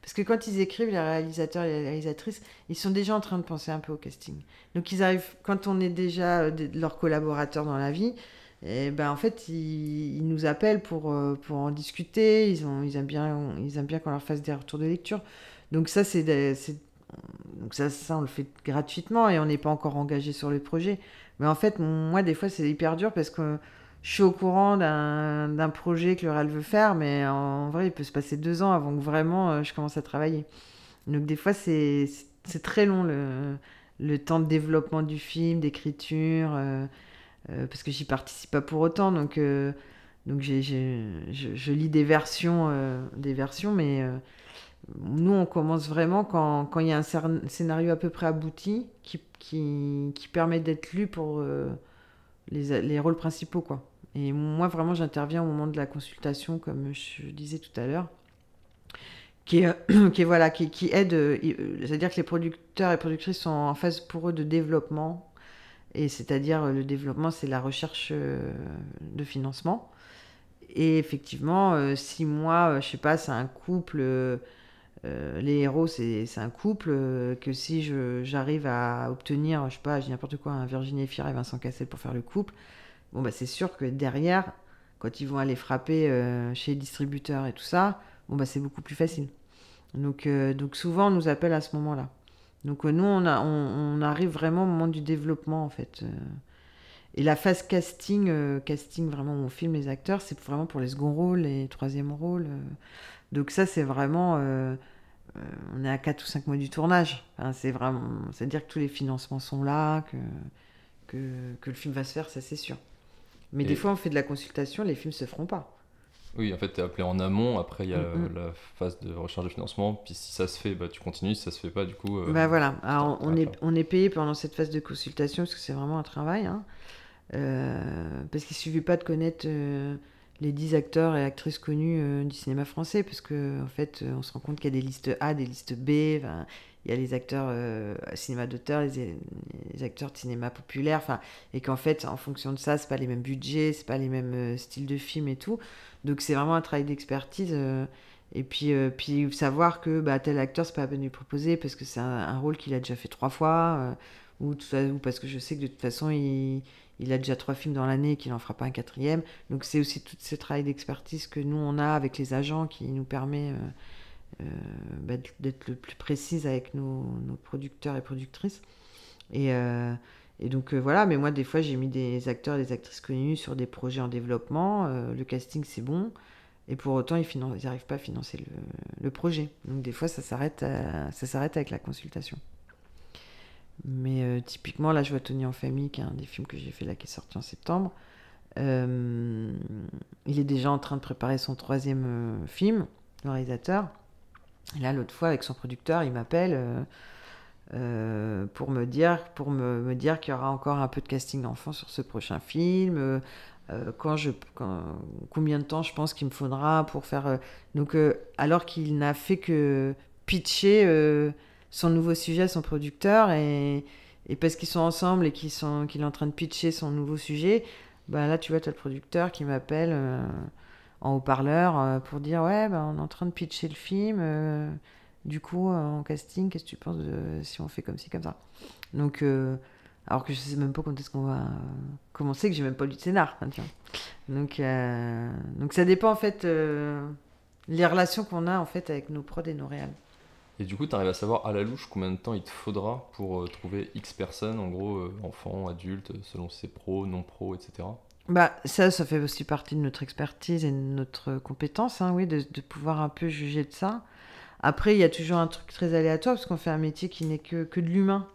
Parce que quand ils écrivent, les réalisateurs et les réalisatrices, ils sont déjà en train de penser un peu au casting. Donc, ils arrivent, quand on est déjà leurs collaborateurs dans la vie, et ben, en fait, ils nous appellent pour en discuter. Ils aiment bien qu'on leur fasse des retours de lecture. Donc, donc ça, on le fait gratuitement et on n'est pas encore engagé sur le projet. Mais en fait, moi, des fois, c'est hyper dur parce que je suis au courant d'un projet que le réal veut faire, mais en vrai, il peut se passer 2 ans avant que vraiment je commence à travailler. Donc des fois, c'est très long le temps de développement du film, d'écriture, parce que j'y participe pas pour autant. Donc je lis des versions, mais nous, on commence vraiment quand il y a un scénario à peu près abouti qui permet d'être lu pour les rôles principaux, quoi. Et moi, vraiment, j'interviens au moment de la consultation, comme je disais tout à l'heure, voilà, qui aide. C'est-à-dire que les producteurs et productrices sont en phase pour eux de développement. Et c'est-à-dire, le développement, c'est la recherche de financement. Et effectivement, si moi, je sais pas, c'est un couple. Les héros, c'est un couple que si j'arrive à obtenir, je sais pas, je dis n'importe quoi, un Virginie Efira et Vincent Cassel pour faire le couple, bon bah c'est sûr que derrière, quand ils vont aller frapper chez les distributeurs et tout ça, bon bah c'est beaucoup plus facile. Donc souvent on nous appelle à ce moment-là. Donc nous on arrive vraiment au moment du développement en fait. Et la phase casting vraiment où on filme les acteurs, c'est vraiment pour les seconds rôles, les troisièmes rôles. Donc ça c'est vraiment on est à 4 ou 5 mois du tournage. Enfin, c'est-à-dire que tous les financements sont là, que le film va se faire, ça c'est sûr. Mais des fois, on fait de la consultation, les films se feront pas. Oui, en fait, t'es appelé en amont, après il y a Mm-mm. la phase de recherche de financement, puis si ça se fait, bah, tu continues, si ça se fait pas, du coup... Bah voilà, alors t'arrêtes là. on est payé pendant cette phase de consultation parce que c'est vraiment un travail, hein. Parce qu'il suffit pas de connaître les 10 acteurs et actrices connus du cinéma français, parce que en fait, on se rend compte qu'il y a des listes A, des listes B. Enfin, il y a les acteurs cinéma d'auteur, les acteurs de cinéma populaire, enfin, et qu'en fait, en fonction de ça, c'est pas les mêmes budgets, c'est pas les mêmes styles de films et tout. Donc c'est vraiment un travail d'expertise. Et puis savoir que bah, tel acteur, c'est pas la peine de lui proposer parce que c'est un rôle qu'il a déjà fait 3 fois, ou parce que je sais que de toute façon, il a déjà 3 films dans l'année et qu'il n'en fera pas un quatrième. Donc c'est aussi tout ce travail d'expertise que nous, on a avec les agents qui nous permet d'être le plus précise avec nos producteurs et productrices. Et, euh, Et donc voilà, mais moi des fois j'ai mis des acteurs et des actrices connus sur des projets en développement, le casting c'est bon, et pour autant ils n'arrivent pas à financer le projet. Donc des fois ça s'arrête avec la consultation. Mais typiquement là je vois Tony en famille, qui est un des films que j'ai fait là, qui est sorti en septembre. Il est déjà en train de préparer son 3e film, le réalisateur. Et là l'autre fois avec son producteur il m'appelle pour me dire qu'il y aura encore un peu de casting d'enfants sur ce prochain film, combien de temps je pense qu'il me faudra pour faire... alors qu'il n'a fait que pitcher son nouveau sujet à son producteur, et parce qu'ils sont ensemble et qu'il est en train de pitcher son nouveau sujet, bah là tu vois, tu as le producteur qui m'appelle en haut-parleur pour dire ouais, bah, on est en train de pitcher le film, du coup en casting, qu'est-ce que tu penses si on fait comme ci, comme ça. Donc alors que je sais même pas quand est-ce qu'on va commencer, que j'ai même pas lu de scénar, hein, tiens. Donc ça dépend en fait les relations qu'on a en fait avec nos prods et nos réals. Et du coup, tu arrives à savoir à la louche combien de temps il te faudra pour trouver X personnes, en gros, enfants, adultes, selon si c'est pro, non pro, etc. Bah, ça fait aussi partie de notre expertise et de notre compétence, hein, oui, de pouvoir un peu juger de ça. Après, il y a toujours un truc très aléatoire, parce qu'on fait un métier qui n'est que de l'humain.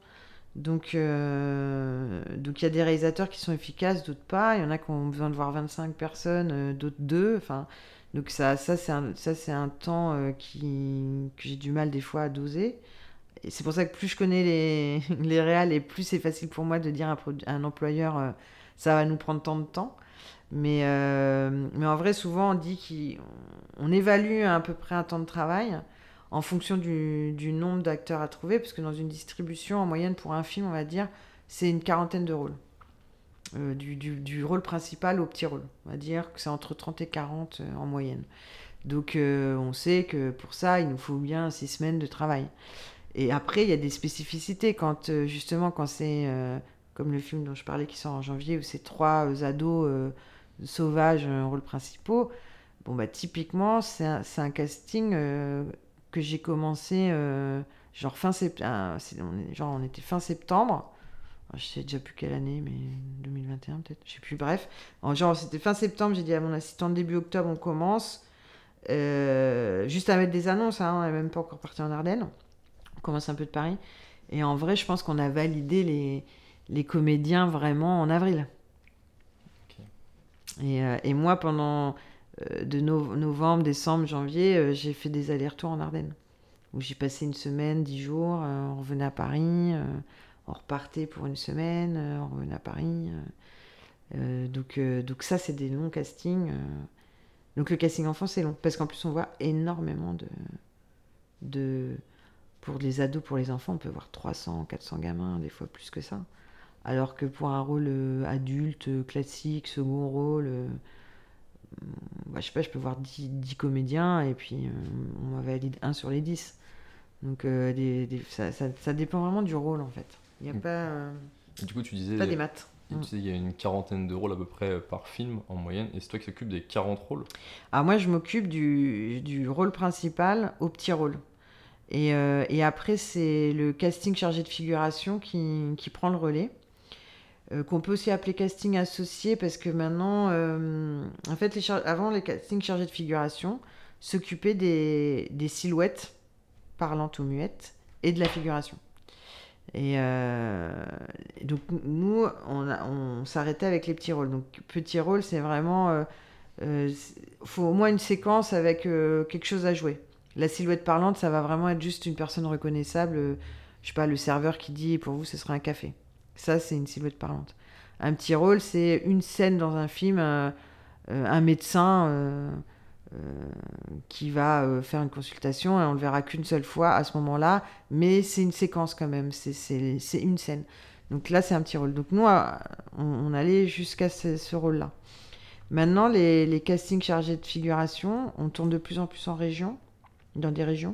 Donc il y a des réalisateurs qui sont efficaces, d'autres pas. Il y en a qui ont besoin de voir 25 personnes, d'autres 2. Enfin, donc ça c'est un temps que j'ai du mal des fois à doser. Et c'est pour ça que plus je connais les réals, et plus c'est facile pour moi de dire à un employeur ça va nous prendre tant de temps. Mais en vrai, souvent on dit qu'on évalue à peu près un temps de travail en fonction du nombre d'acteurs à trouver, parce que dans une distribution, en moyenne pour un film, on va dire, c'est une quarantaine de rôles. Du rôle principal au petit rôle. On va dire que c'est entre 30 et 40 en moyenne. Donc on sait que pour ça, il nous faut bien 6 semaines de travail. Et après, il y a des spécificités. Justement, quand c'est comme le film dont je parlais qui sort en janvier, où c'est 3 ados sauvages, rôles principaux, bon, bah, typiquement, c'est un casting que j'ai commencé genre fin septembre. On était fin septembre. Je sais déjà plus quelle année, mais 2021 peut-être, je sais plus, bref. Genre c'était fin septembre, j'ai dit à mon assistante début octobre on commence. Juste à mettre des annonces, hein, on n'est même pas encore parti en Ardennes. On commence un peu de Paris. Et en vrai, je pense qu'on a validé les comédiens vraiment en avril. Okay. Et moi, pendant de novembre, décembre, janvier, j'ai fait des allers-retours en Ardennes. Où j'ai passé une semaine, 10 jours, on revenait à Paris, on repartait pour une semaine, on revenait à Paris. Donc ça, c'est des longs castings. Donc le casting enfant, c'est long. Parce qu'en plus, on voit énormément pour les ados, pour les enfants, on peut voir 300, 400 gamins, des fois plus que ça. Alors que pour un rôle adulte, classique, second rôle, je sais pas, je peux voir 10 comédiens, et puis on m'en valide 1 sur les 10. Donc ça dépend vraiment du rôle, en fait. Il n'y a pas, du coup, tu disais, pas des maths. Tu disais, il y a une quarantaine de rôles à peu près par film en moyenne, et c'est toi qui s'occupe des 40 rôles. Alors moi, je m'occupe du rôle principal au petit rôle. Et après, c'est le casting chargé de figuration qui prend le relais. Qu'on peut aussi appeler casting associé, parce que maintenant, en fait, avant, les castings chargés de figuration s'occupaient des silhouettes parlantes ou muettes et de la figuration. Et donc nous, on s'arrêtait avec les petits rôles. Donc petit rôle, c'est vraiment... faut au moins une séquence avec quelque chose à jouer. La silhouette parlante, ça va vraiment être juste une personne reconnaissable. Je sais pas, le serveur qui dit, pour vous, ce sera un café. Ça, c'est une silhouette parlante. Un petit rôle, c'est une scène dans un film, un médecin qui va faire une consultation, et on le verra qu'une seule fois à ce moment-là, mais c'est une séquence quand même, c'est une scène. Donc là, c'est un petit rôle. Donc nous, on allait jusqu'à ce rôle-là. Maintenant, les castings chargés de figuration, on tourne de plus en plus en région, dans des régions,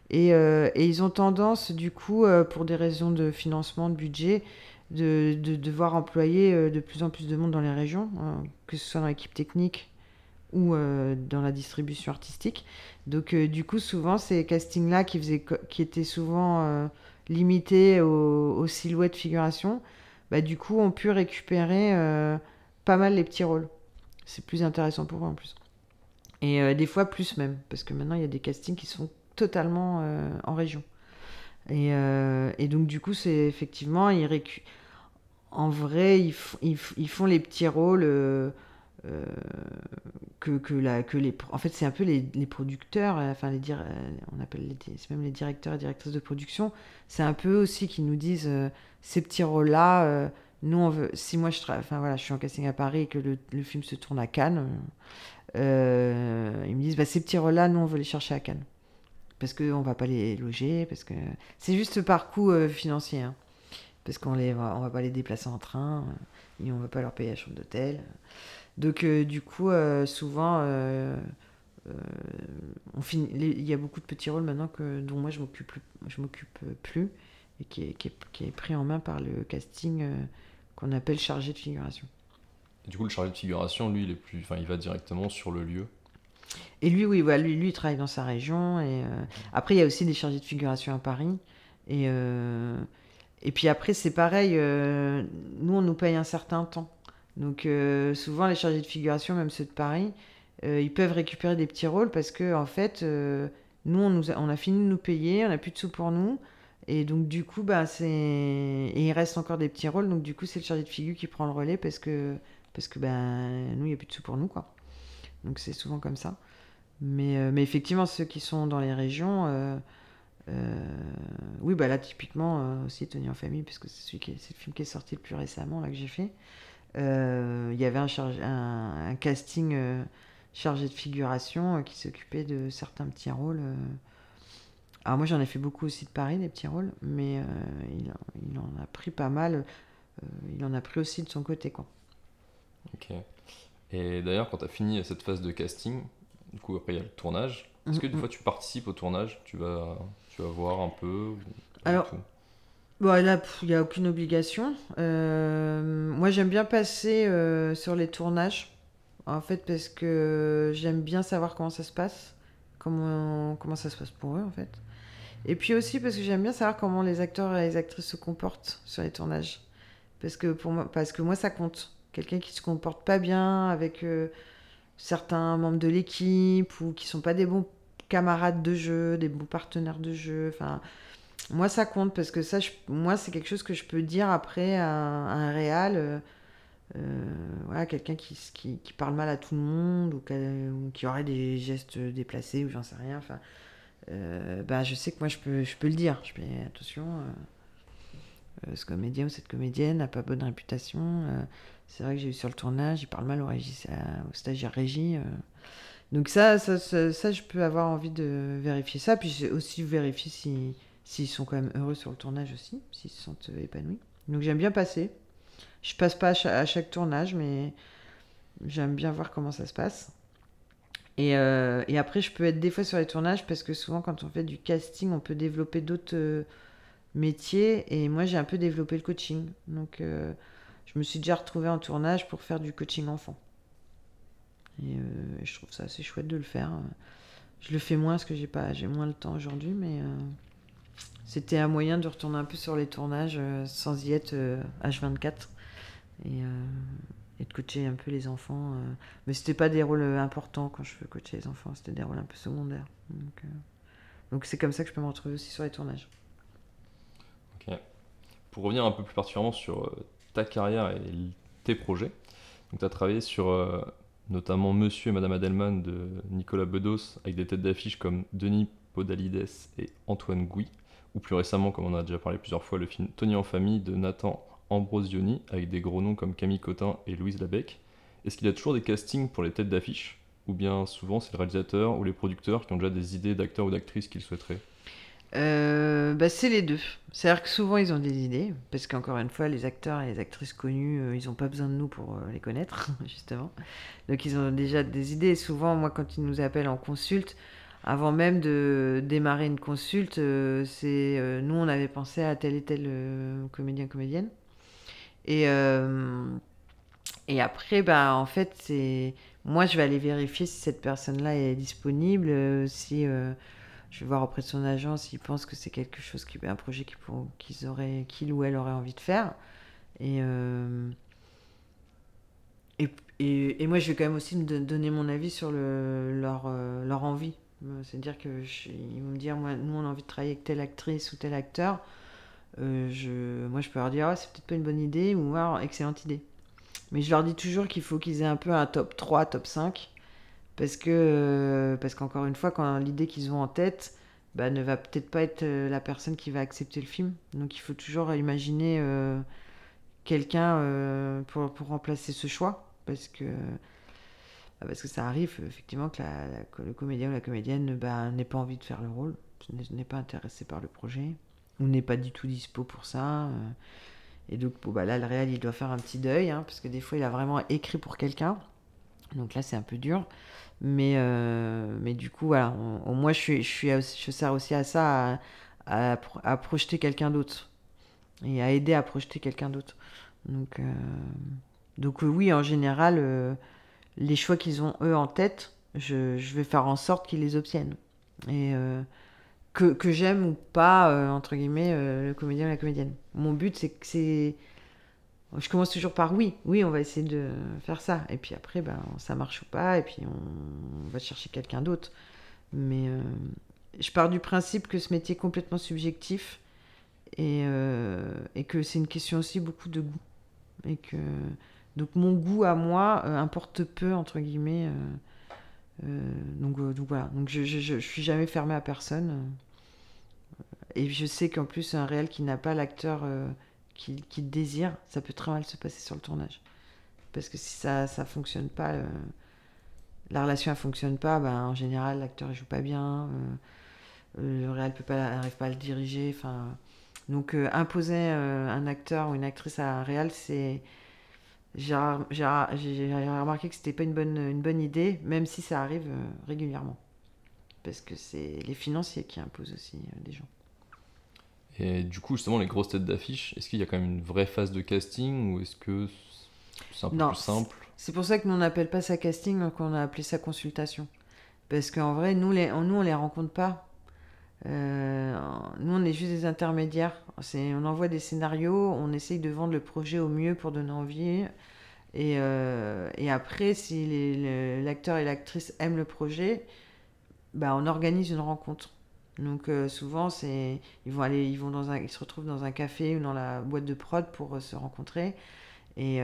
et ils ont tendance, du coup, pour des raisons de financement, de budget, de devoir employer de plus en plus de monde dans les régions, que ce soit dans l'équipe technique ou dans la distribution artistique. Donc du coup, souvent, ces castings-là qui étaient souvent limités aux silhouettes figuration, bah, du coup, ont pu récupérer pas mal les petits rôles. C'est plus intéressant pour eux en plus. Et des fois plus même, parce que maintenant il y a des castings qui sont totalement en région. Et donc du coup, c'est effectivement, en vrai, ils font les petits rôles euh, en fait, c'est un peu les producteurs, enfin on appelle c'est même les directeurs et directrices de production. C'est un peu aussi qui nous disent ces petits rôles-là. Nous, on veut. Si moi enfin voilà, je suis en casting à Paris et que le film se tourne à Cannes, ils me disent bah, ces petits rôles-là, nous, on veut les chercher à Cannes parce qu'on va pas les loger, parce que c'est juste par coût financier, hein, parce on va pas les déplacer en train et on va pas leur payer la chambre d'hôtel. Donc du coup, souvent, euh, il y a beaucoup de petits rôles maintenant dont moi je m'occupe plus et qui est pris en main par le casting qu'on appelle chargé de figuration. Et du coup, le chargé de figuration, lui, enfin, il va directement sur le lieu. Et lui, oui, voilà, lui, il travaille dans sa région. Et après, il y a aussi des chargés de figuration à Paris. Et, euh, et puis après, c'est pareil. Nous, on nous paye un certain temps. Donc souvent, les chargés de figuration, même ceux de Paris, ils peuvent récupérer des petits rôles parce que en fait, nous, on a fini de nous payer, on n'a plus de sous pour nous. Et donc du coup, bah, et il reste encore des petits rôles. Donc du coup, c'est le chargé de figure qui prend le relais parce que ben, nous, il n'y a plus de sous pour nous, quoi. Donc c'est souvent comme ça. Mais effectivement, ceux qui sont dans les régions, oui, bah là, typiquement, aussi Tony en famille, parce que c'est le film qui est sorti le plus récemment, là, que j'ai fait. Il y avait un casting chargé de figuration qui s'occupait de certains petits rôles. Alors moi, j'en ai fait beaucoup aussi de Paris, des petits rôles, mais il en a pris pas mal. Il en a pris aussi de son côté, quoi. Ok. Et d'ailleurs, quand tu as fini cette phase de casting, du coup, après, il y a le tournage. Est-ce que des Mm, mm. fois, tu participes au tournage? Tu vas voir un peu ou pas du Alors, tout? bon, là, il n'y a aucune obligation. Moi, j'aime bien passer sur les tournages, en fait, parce que j'aime bien savoir comment ça se passe, comment ça se passe pour eux, en fait. Et puis aussi parce que j'aime bien savoir comment les acteurs et les actrices se comportent sur les tournages. Parce que moi, ça compte. Quelqu'un qui se comporte pas bien avec certains membres de l'équipe ou qui sont pas des bons camarades de jeu, des bons partenaires de jeu. Enfin, moi, ça compte parce que moi, c'est quelque chose que je peux dire après à un réal. Voilà, quelqu'un qui parle mal à tout le monde ou qui aurait des gestes déplacés ou j'en sais rien. Enfin, bah, je sais que moi, je peux le dire. Je fais attention, ce comédien ou cette comédienne n'a pas bonne réputation. C'est vrai que j'ai eu sur le tournage, il parle mal au stagiaire régie. Donc ça, je peux avoir envie de vérifier ça. Puis j'ai aussi vérifier s'ils sont quand même heureux sur le tournage aussi, s'ils se sentent épanouis. Donc j'aime bien passer. Je passe pas à chaque tournage, mais j'aime bien voir comment ça se passe. Et après, je peux être des fois sur les tournages parce que souvent, quand on fait du casting, on peut développer d'autres métiers. Et moi, j'ai un peu développé le coaching. Donc, je me suis déjà retrouvée en tournage pour faire du coaching enfant. Et je trouve ça assez chouette de le faire. Je le fais moins parce que j'ai moins le temps aujourd'hui, mais c'était un moyen de retourner un peu sur les tournages sans y être H24 et, euh, et de coacher un peu les enfants. Mais c'était pas des rôles importants quand je coachais les enfants, c'était des rôles un peu secondaires. Donc c'est comme ça que je peux me retrouver aussi sur les tournages. Ok. Pour revenir un peu plus particulièrement sur ta carrière et tes projets, donc tu as travaillé sur notamment Monsieur et Madame Adelman de Nicolas Bedos avec des têtes d'affiche comme Denis Podalides et Antoine Gouy, ou plus récemment, comme on a déjà parlé plusieurs fois, le film Tony en famille de Nathan Ambrosioni avec des gros noms comme Camille Cotin et Louise Labec. Est-ce qu'il y a toujours des castings pour les têtes d'affiche, ou bien souvent c'est le réalisateur ou les producteurs qui ont déjà des idées d'acteurs ou d'actrices qu'ils souhaiteraient? Bah, c'est les deux. C'est-à-dire que souvent ils ont des idées, parce qu'encore une fois, les acteurs et les actrices connus, ils n'ont pas besoin de nous pour les connaître, justement. Donc ils ont déjà des idées. Et souvent, moi, quand ils nous appellent en consulte, avant même de démarrer une consulte, nous, on avait pensé à tel et tel comédien, comédienne. Et, euh, et après, bah, en fait, moi, je vais aller vérifier si cette personne-là est disponible, si je vais voir auprès de son agent s'il pense que c'est quelque chose un projet qu'il ou elle aurait envie de faire. Et, et moi, je vais quand même aussi donner mon avis sur leur envie. C'est-à-dire ils vont me dire, nous, on a envie de travailler avec telle actrice ou tel acteur. Moi, je peux leur dire, ah, c'est peut-être pas une bonne idée, ou ah, excellente idée. Mais je leur dis toujours qu'il faut qu'ils aient un peu un top 3, top 5. Parce qu'encore une fois, quand l'idée qu'ils ont en tête bah, ne va peut-être pas être la personne qui va accepter le film. Donc il faut toujours imaginer quelqu'un pour remplacer ce choix. Parce que ça arrive effectivement que le comédien ou la comédienne bah, n'ait pas envie de faire le rôle, n'est pas intéressé par le projet, ou n'est pas du tout dispo pour ça. Et donc bon, bah, là, le réel, il doit faire un petit deuil, hein, parce que des fois, il a vraiment écrit pour quelqu'un. Donc là, c'est un peu dur. Mais du coup, voilà, au moins, je sers aussi à ça, à projeter quelqu'un d'autre. Et à aider à projeter quelqu'un d'autre. Donc, oui, en général, les choix qu'ils ont, eux, en tête, je vais faire en sorte qu'ils les obtiennent. Et que j'aime ou pas, entre guillemets, le comédien ou la comédienne. Mon but, c'est je commence toujours par oui. Oui, on va essayer de faire ça. Et puis après, ben, ça marche ou pas. Et puis on va chercher quelqu'un d'autre. Mais je pars du principe que ce métier est complètement subjectif et que c'est une question aussi beaucoup de goût. Donc mon goût à moi importe peu, entre guillemets. Donc voilà. Donc je suis jamais fermée à personne. Et je sais qu'en plus, un réel qui n'a pas l'acteur qu'il désire, ça peut très mal se passer sur le tournage. Parce que si ça fonctionne pas, la relation ne fonctionne pas, ben, en général, l'acteur ne joue pas bien, le réel n'arrive pas à le diriger. Donc imposer un acteur ou une actrice à un réel, c'est... J'ai remarqué que c'était pas une bonne idée, même si ça arrive régulièrement. Parce que c'est les financiers qui imposent aussi les gens. Et du coup, justement, les grosses têtes d'affiche, est-ce qu'il y a quand même une vraie phase de casting ou est-ce que c'est un peu plus simple ? C'est pour ça que nous, on n'appelle pas ça casting, qu'on a appelé ça consultation. Parce qu'en vrai, nous, on les rencontre pas. Nous, on est juste des intermédiaires. On envoie des scénarios, on essaye de vendre le projet au mieux pour donner envie. Et après, si l'acteur et l'actrice aiment le projet, bah, on organise une rencontre. Donc souvent, ils se retrouvent dans un café ou dans la boîte de prod pour se rencontrer. Et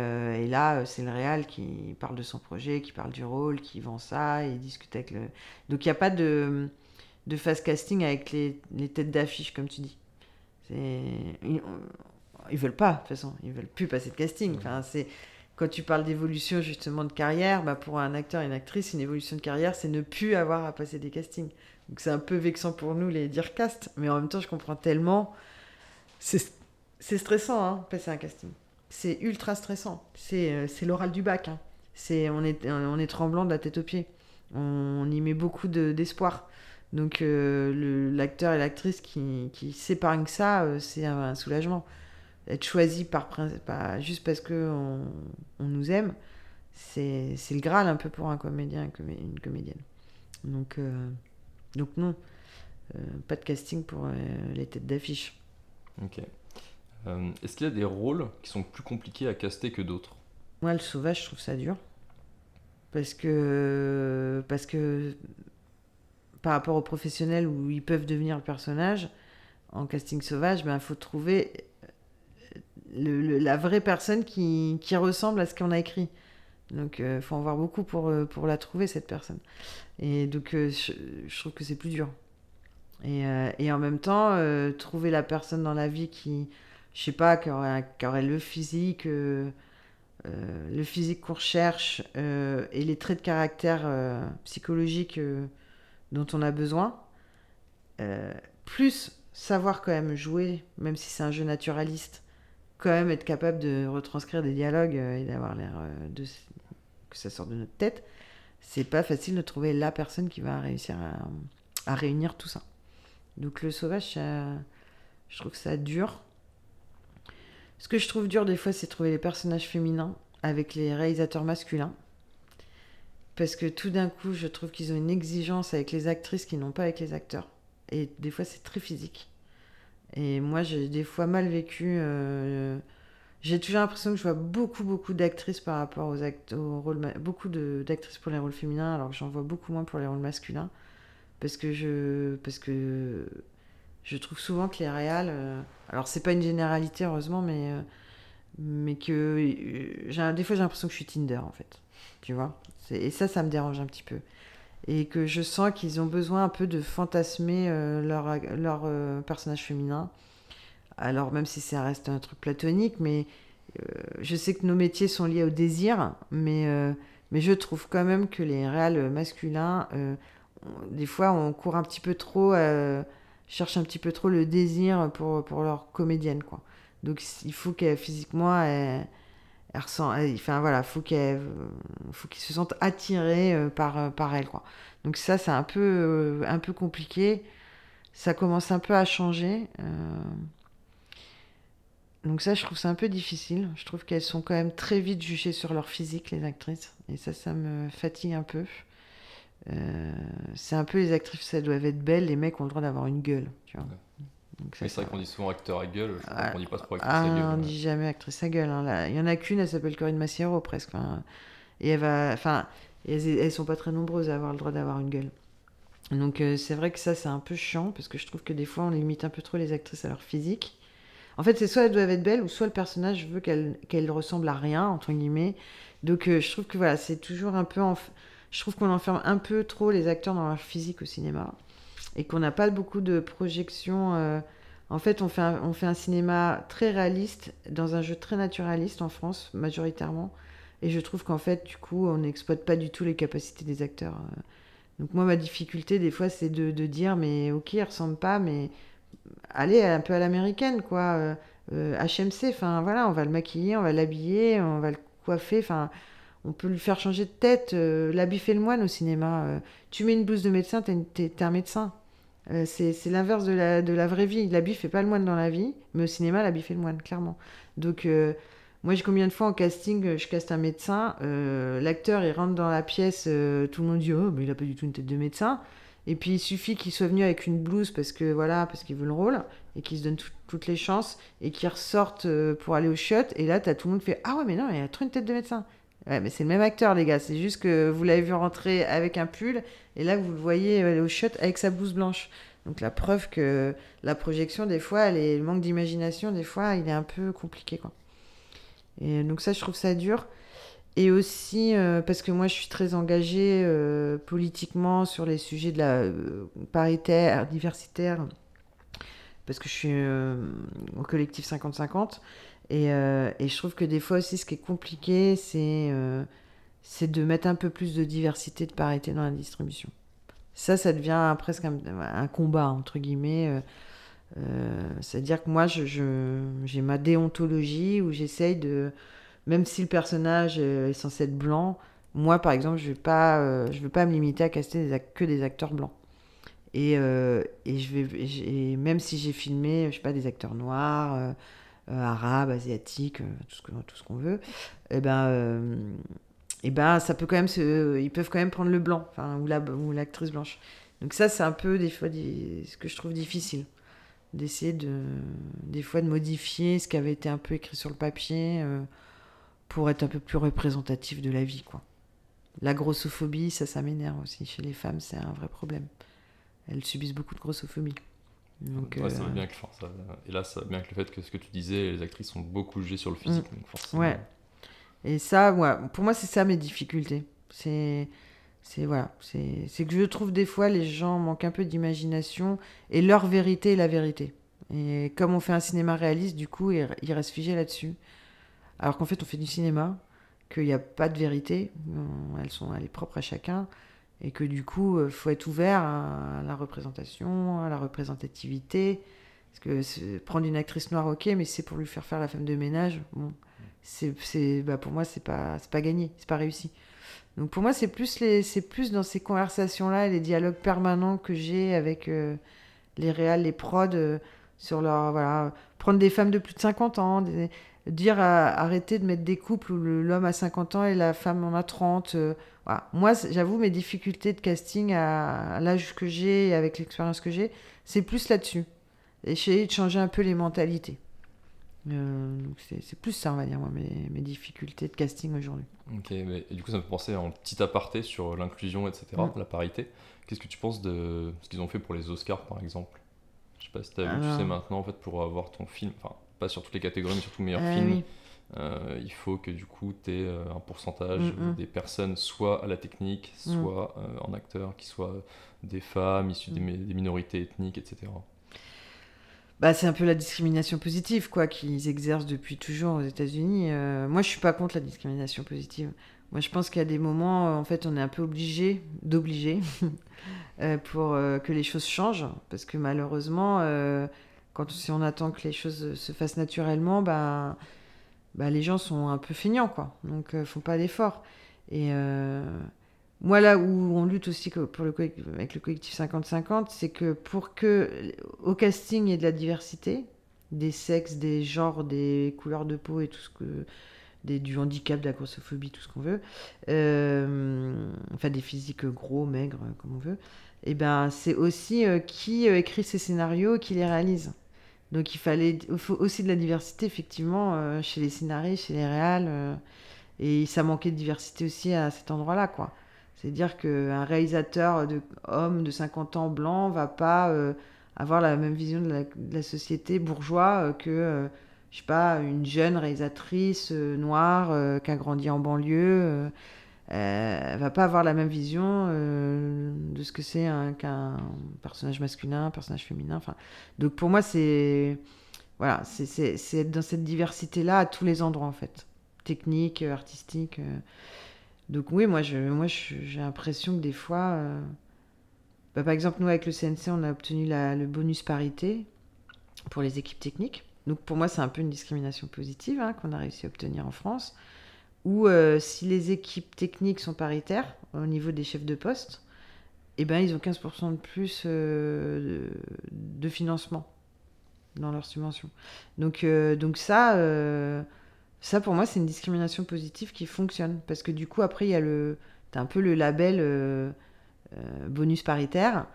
là, c'est le réal qui parle de son projet, qui parle du rôle, qui vend ça, et discute avec le... Donc il n'y a pas de phase casting avec les têtes d'affiche, comme tu dis. Ils veulent pas, de toute façon. Ils veulent plus passer de casting. Enfin, quand tu parles d'évolution, justement, de carrière, bah, pour un acteur et une actrice, une évolution de carrière, c'est ne plus avoir à passer des castings. Donc c'est un peu vexant pour nous, les dire cast, mais en même temps, je comprends tellement. C'est stressant, hein, passer un casting. C'est ultra stressant. C'est l'oral du bac. Hein. On est tremblant de la tête aux pieds. On y met beaucoup d'espoir. Donc l'acteur et l'actrice qui s'épargnent ça, c'est un soulagement. Être choisi juste parce qu'on nous aime, c'est le Graal un peu pour un comédien et une comédienne. Donc non, pas de casting pour les têtes d'affiche. Ok. Est-ce qu'il y a des rôles qui sont plus compliqués à caster que d'autres ? Moi, le sauvage, je trouve ça dur. Parce que par rapport aux professionnels où ils peuvent devenir le personnage, en casting sauvage, il faut trouver la vraie personne qui ressemble à ce qu'on a écrit. Donc il faut en voir beaucoup pour la trouver, cette personne. Et donc je trouve que c'est plus dur. Et en même temps, trouver la personne dans la vie qui, je sais pas, qui aurait le physique qu'on recherche et les traits de caractère psychologiques dont on a besoin, plus savoir quand même jouer, même si c'est un jeu naturaliste, quand même être capable de retranscrire des dialogues et d'avoir l'air que ça sort de notre tête, c'est pas facile de trouver la personne qui va réussir à réunir tout ça. Donc le sauvage, je trouve que ça dure. Ce que je trouve dur des fois, c'est trouver les personnages féminins avec les réalisateurs masculins. Parce que tout d'un coup, je trouve qu'ils ont une exigence avec les actrices qu'ils n'ont pas avec les acteurs. Et des fois, c'est très physique. Et moi, j'ai des fois mal vécu J'ai toujours l'impression que je vois beaucoup d'actrices par rapport aux rôles, beaucoup d'actrices pour les rôles féminins, alors que j'en vois beaucoup moins pour les rôles masculins, parce que je trouve souvent que les réals, alors c'est pas une généralité heureusement, mais que des fois j'ai l'impression que je suis Tinder en fait, tu vois. Et ça me dérange un petit peu. Et que je sens qu'ils ont besoin un peu de fantasmer leur personnage féminin. Alors même si ça reste un truc platonique, mais je sais que nos métiers sont liés au désir, mais je trouve quand même que les réals masculins, des fois on court un petit peu trop, cherche un petit peu trop le désir pour leur comédienne, quoi. Donc il faut qu'elle physiquement elle ressent, enfin voilà, faut qu'ils se sentent attirés par elle, quoi. Donc ça c'est un peu compliqué. Ça commence un peu à changer. Donc ça, je trouve ça un peu difficile. Je trouve qu'elles sont quand même très vite jugées sur leur physique, les actrices. Et ça me fatigue un peu. C'est un peu les actrices, ça doivent être belles. Les mecs ont le droit d'avoir une gueule, tu vois. Ouais. Donc Mais c'est vrai qu'on dit souvent acteur à gueule, je crois qu'on dit pas trop actrice ah, à gueule. on dit jamais actrice à gueule, hein. Là, il y en a qu'une, elle s'appelle Corinne Massiero presque. Enfin, et elles sont pas très nombreuses à avoir le droit d'avoir une gueule. Donc c'est vrai que ça, c'est un peu chiant parce que je trouve que des fois, on limite un peu trop les actrices à leur physique. En fait, c'est soit elles doivent être belles, ou soit le personnage veut qu'elle ressemble à rien, entre guillemets. Donc je trouve que voilà, c'est toujours un peu... Je trouve qu'on enferme un peu trop les acteurs dans leur physique au cinéma. Et qu'on n'a pas beaucoup de projections. En fait, on fait un cinéma très réaliste, dans un jeu très naturaliste en France, majoritairement. Et je trouve qu'en fait, du coup, on n'exploite pas du tout les capacités des acteurs. Donc moi, ma difficulté, des fois, c'est de dire, mais ok, il ressemble pas, mais aller un peu à l'américaine, quoi. HMC, enfin voilà, on va le maquiller, on va l'habiller, on va le coiffer, enfin, on peut lui faire changer de tête. L'habit fait le moine au cinéma. Tu mets une blouse de médecin, t'es un médecin. C'est l'inverse de la vraie vie. L'habit fait pas le moine dans la vie, mais au cinéma, l'habit fait le moine, clairement. Donc, moi, j'ai combien de fois en casting, je caste un médecin, l'acteur, il rentre dans la pièce, tout le monde dit, oh, mais il a pas du tout une tête de médecin. Et puis il suffit qu'il soit venu avec une blouse parce que voilà, parce qu'il veut le rôle et qu'il se donne toutes les chances et qu'il ressorte pour aller au shot. Et là, t'as tout le monde qui fait ah ouais mais non, il a trop une tête de médecin. Ouais, mais c'est le même acteur les gars. C'est juste que vous l'avez vu rentrer avec un pull et là vous le voyez aller au shot avec sa blouse blanche. Donc la preuve que la projection des fois, le manque d'imagination des fois, il est un peu compliqué quoi. Et donc ça, je trouve ça dur. Et aussi parce que moi je suis très engagée politiquement sur les sujets de la paritaire, diversitaire, parce que je suis au collectif 50-50. Et je trouve que des fois aussi ce qui est compliqué, c'est de mettre un peu plus de diversité, de parité dans la distribution. Ça devient presque un combat, entre guillemets. C'est-à-dire que moi j'ai ma déontologie où j'essaye de même si le personnage est censé être blanc, moi par exemple, je vais pas me limiter à caster que des acteurs blancs. Et même si j'ai filmé, je sais pas, des acteurs noirs, arabes, asiatiques, tout ce qu'on veut, et ben ça peut quand même ils peuvent quand même prendre le blanc, enfin ou l'actrice blanche. Donc ça c'est un peu des fois ce que je trouve difficile d'essayer des fois de modifier ce qui avait été un peu écrit sur le papier. Pour être un peu plus représentatif de la vie, quoi. La grossophobie, ça m'énerve aussi. Chez les femmes, c'est un vrai problème. Elles subissent beaucoup de grossophobie. Donc, ouais, ça va bien que, et là, ça va bien que le fait que ce que tu disais, les actrices sont beaucoup jugées sur le physique. Donc forcément... Ouais. Et ça, ouais, pour moi, c'est ça mes difficultés. Voilà, c'est que je trouve des fois les gens manquent un peu d'imagination et leur vérité est la vérité. Et comme on fait un cinéma réaliste, du coup, ils restent figés là-dessus. Alors qu'en fait, on fait du cinéma, qu'il n'y a pas de vérité, elle est propre à chacun, et que du coup, il faut être ouvert à la représentation, à la représentativité. Parce que prendre une actrice noire, ok, mais c'est pour lui faire la femme de ménage, bon, pour moi, c'est pas gagné, c'est pas réussi. Donc pour moi, c'est plus dans ces conversations-là et les dialogues permanents que j'ai avec les réals, les prods, sur leur. Voilà, prendre des femmes de plus de 50 ans, dire arrêter de mettre des couples où l'homme a 50 ans et la femme en a 30. Voilà. Moi, j'avoue, mes difficultés de casting à l'âge que j'ai et avec l'expérience que j'ai, c'est plus là-dessus. Essayer de changer un peu les mentalités. Donc c'est plus ça, on va dire, moi, mes difficultés de casting aujourd'hui. Ok, mais et du coup, ça me fait penser en petit aparté sur l'inclusion, etc., la parité. Qu'est-ce que tu penses de ce qu'ils ont fait pour les Oscars, par exemple? Je sais pas si tu as vu, tu sais, Alors, maintenant, en fait, pour avoir ton film, enfin, pas sur toutes les catégories, mais surtout meilleur film, oui. il faut que du coup, tu aies un pourcentage Mm. des personnes, soit à la technique, Mm. soit en acteur, qui soient des femmes issues des minorités ethniques, etc. Bah, c'est un peu la discrimination positive, quoi, qu'ils exercent depuis toujours aux États-Unis. Moi, je suis pas contre la discrimination positive. Moi, je pense qu'il y a des moments, en fait, on est un peu d'obliger, pour que les choses changent. Parce que malheureusement, si on attend que les choses se fassent naturellement, bah, les gens sont un peu feignants, quoi. Donc, font pas d'efforts. Et moi, là où on lutte aussi avec le collectif 50-50, c'est que pour que au casting il y ait de la diversité, des sexes, des genres, des couleurs de peau et tout ce que. Du handicap, de la grossophobie, tout ce qu'on veut, enfin des physiques gros, maigres, comme on veut, et ben c'est aussi qui écrit ces scénarios, qui les réalise. Donc il faut aussi de la diversité, effectivement, chez les scénaristes, chez les réals. Et ça manquait de diversité aussi à cet endroit-là, quoi. C'est-à-dire qu'un réalisateur homme de 50 ans blanc va pas avoir la même vision de la société bourgeois je sais pas, une jeune réalisatrice noire qui a grandi en banlieue. Elle va pas avoir la même vision de ce que c'est qu'un personnage masculin, un personnage féminin. Enfin, donc pour moi, voilà, c'est être dans cette diversité-là à tous les endroits, en fait. Technique, artistique. Donc oui, j'ai l'impression que des fois... par exemple, nous, avec le CNC, on a obtenu le bonus parité pour les équipes techniques. Donc pour moi, c'est un peu une discrimination positive qu'on a réussi à obtenir en France. Ou si les équipes techniques sont paritaires au niveau des chefs de poste, eh ben, ils ont 15% de plus de financement dans leur subvention. Donc ça, pour moi, c'est une discrimination positive qui fonctionne. Parce que du coup, après, t'as un peu le label bonus paritaire.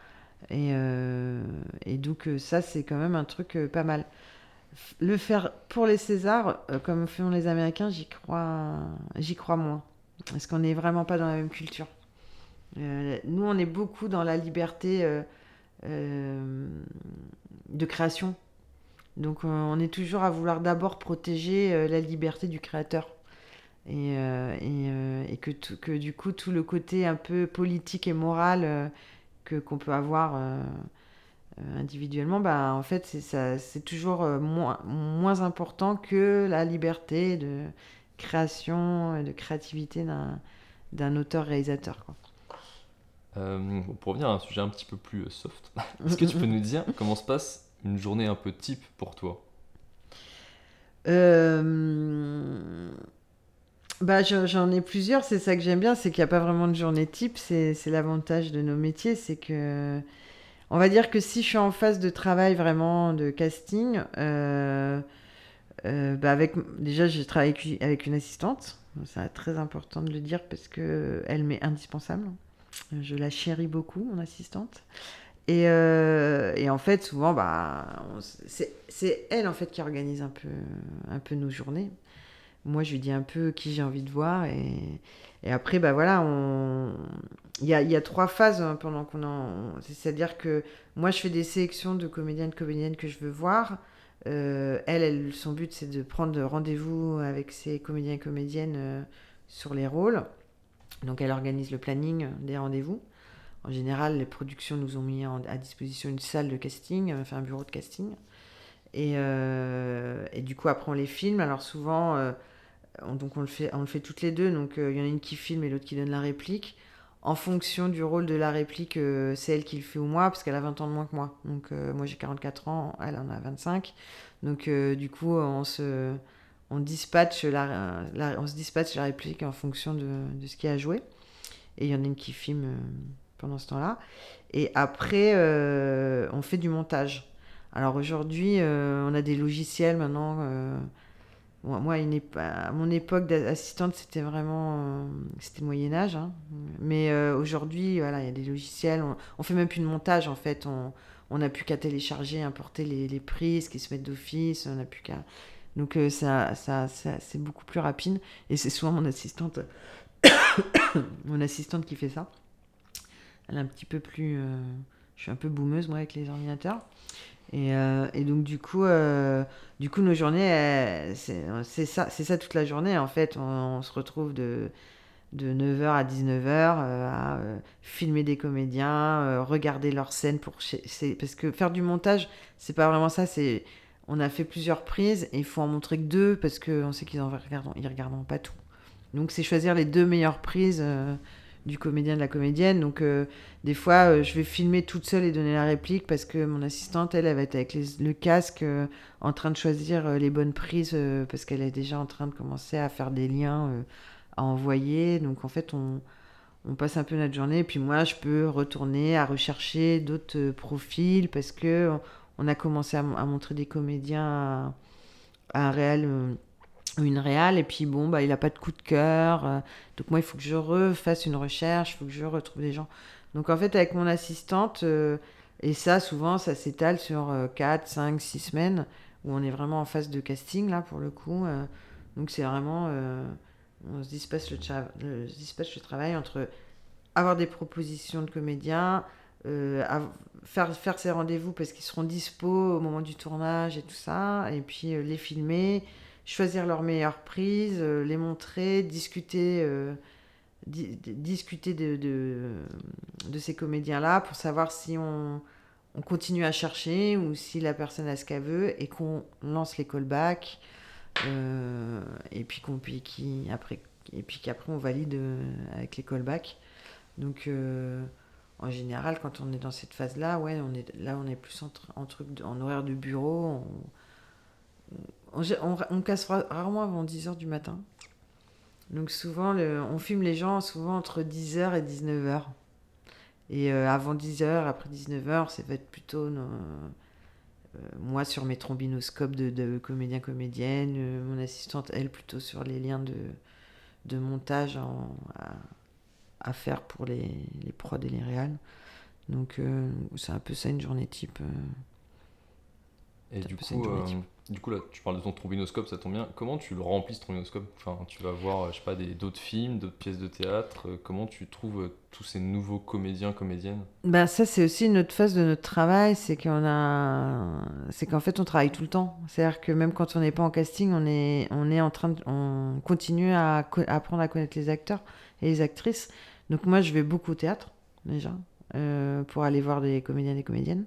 Et donc, ça, c'est quand même un truc pas mal. Le faire pour les Césars, comme font les Américains, j'y crois moins. Parce qu'on n'est vraiment pas dans la même culture. Nous, on est beaucoup dans la liberté de création. Donc on est toujours à vouloir d'abord protéger la liberté du créateur. Et que du coup, tout le côté un peu politique et moral qu'on peut avoir individuellement, bah, en fait, c'est toujours moins important que la liberté de création et de créativité d'un auteur-réalisateur, quoi. Pour revenir à un sujet un petit peu plus soft, est-ce que tu peux nous dire comment se passe une journée un peu type pour toi? Bah, j'en ai plusieurs, c'est ça que j'aime bien, c'est qu'il n'y a pas vraiment de journée type, c'est l'avantage de nos métiers, c'est que, on va dire que si je suis en phase de travail vraiment de casting, bah déjà j'ai travaillé avec une assistante, c'est très important de le dire parce que elle m'est indispensable, je la chéris beaucoup, mon assistante. Et en fait, souvent, c'est elle en fait qui organise un peu nos journées. Moi, je lui dis un peu qui j'ai envie de voir. Et après, bah voilà, il y a 3 phases pendant qu'on en. C'est-à-dire que moi, je fais des sélections de comédiennes que je veux voir. Son but, c'est de prendre rendez-vous avec ces comédiens et comédiennes sur les rôles. Donc, elle organise le planning des rendez-vous. En général, les productions nous ont mis à disposition une salle de casting, enfin un bureau de casting. Et du coup, après, on les filme. Alors souvent, donc on le fait toutes les deux. Donc il y en a une qui filme et l'autre qui donne la réplique. En fonction du rôle de la réplique, c'est elle qui le fait ou moi, parce qu'elle a 20 ans de moins que moi. Donc moi j'ai 44 ans, elle en a 25. Donc du coup, on dispatche on se dispatche la réplique en fonction de ce qu'il y a à jouer. Et il y en a une qui filme pendant ce temps-là. Et après, on fait du montage. Alors aujourd'hui, on a des logiciels maintenant. Moi, à mon époque d'assistante, c'était vraiment c'était le Moyen-Âge. Mais aujourd'hui, voilà, il y a des logiciels. On fait même plus de montage, en fait. On n'a plus qu'à télécharger, importer les prises qui se mettent d'office. On n'a plus qu'à. Donc c'est beaucoup plus rapide. Et c'est souvent mon assistante qui fait ça. Elle est un petit peu plus... je suis un peu boumeuse, moi, avec les ordinateurs. Et donc, du coup, nos journées, c'est ça toute la journée. En fait, on se retrouve de 9h à 19h à filmer des comédiens, regarder leurs scènes. Parce que faire du montage, c'est pas vraiment ça. On a fait plusieurs prises et il faut en montrer que 2 parce qu'on sait qu'ils regarderont pas tout. Donc, c'est choisir les 2 meilleures prises du comédien, de la comédienne. Donc, des fois, je vais filmer toute seule et donner la réplique parce que mon assistante, elle va être avec le casque en train de choisir les bonnes prises parce qu'elle est déjà en train de commencer à faire des liens à envoyer. Donc, en fait, on passe un peu notre journée. Et puis, moi, je peux retourner à rechercher d'autres profils parce que on a commencé à montrer des comédiens à un réel... une réal, et puis bon, bah, il n'a pas de coup de cœur. Donc moi, il faut que je refasse une recherche, il faut que je retrouve des gens. Donc en fait, avec mon assistante, et ça, souvent, ça s'étale sur 4, 5, 6 semaines, où on est vraiment en phase de casting, là, pour le coup. Donc c'est vraiment... on se disperse le travail entre avoir des propositions de comédiens, faire ces rendez-vous parce qu'ils seront dispo au moment du tournage et tout ça, et puis les filmer, choisir leurs meilleures prises, les montrer, discuter de ces comédiens-là pour savoir si on continue à chercher ou si la personne a ce qu'elle veut et qu'on lance les callbacks et puis qu'après on valide avec les callbacks. Donc en général, quand on est dans cette phase-là, ouais, on est plus en horaire de bureau. On casse rarement avant 10h du matin. Donc souvent, on filme les gens souvent entre 10h et 19h. Et avant 10h, après 19h, ça va être plutôt moi sur mes trombinoscopes de comédien-comédienne, mon assistante, elle, plutôt sur les liens de montage à faire pour les prods et les réals. Donc c'est un peu ça une journée type. Et du coup, là, tu parles de ton trombinoscope, ça tombe bien. Comment tu le remplis ce trombinoscope? Enfin, tu vas voir, je sais pas, d'autres films, d'autres pièces de théâtre. Comment tu trouves tous ces nouveaux comédiens, comédiennes? Ben ça, c'est aussi une autre phase de notre travail, c'est qu'en fait, on travaille tout le temps. C'est-à-dire que même quand on n'est pas en casting, on continue à apprendre à connaître les acteurs et les actrices. Donc moi, je vais beaucoup au théâtre, déjà, pour aller voir des comédiens et des comédiennes.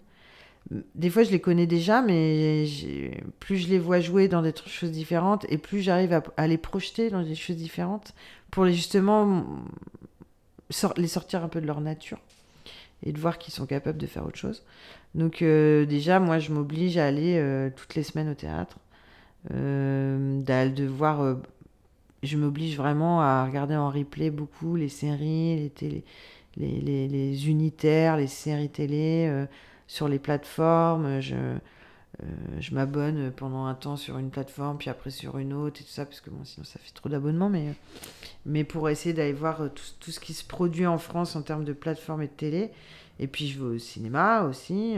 Des fois, je les connais déjà, mais plus je les vois jouer dans des choses différentes et plus j'arrive à les projeter dans des choses différentes pour justement les sortir un peu de leur nature et de voir qu'ils sont capables de faire autre chose. Donc déjà, moi, je m'oblige à aller toutes les semaines au théâtre, je m'oblige vraiment à regarder en replay beaucoup les séries, les unitaires, les séries télé sur les plateformes. Je m'abonne pendant un temps sur une plateforme, puis après sur une autre et tout ça, parce que bon, sinon ça fait trop d'abonnements, mais pour essayer d'aller voir tout ce qui se produit en France en termes de plateformes et de télé. Et puis je vais au cinéma aussi.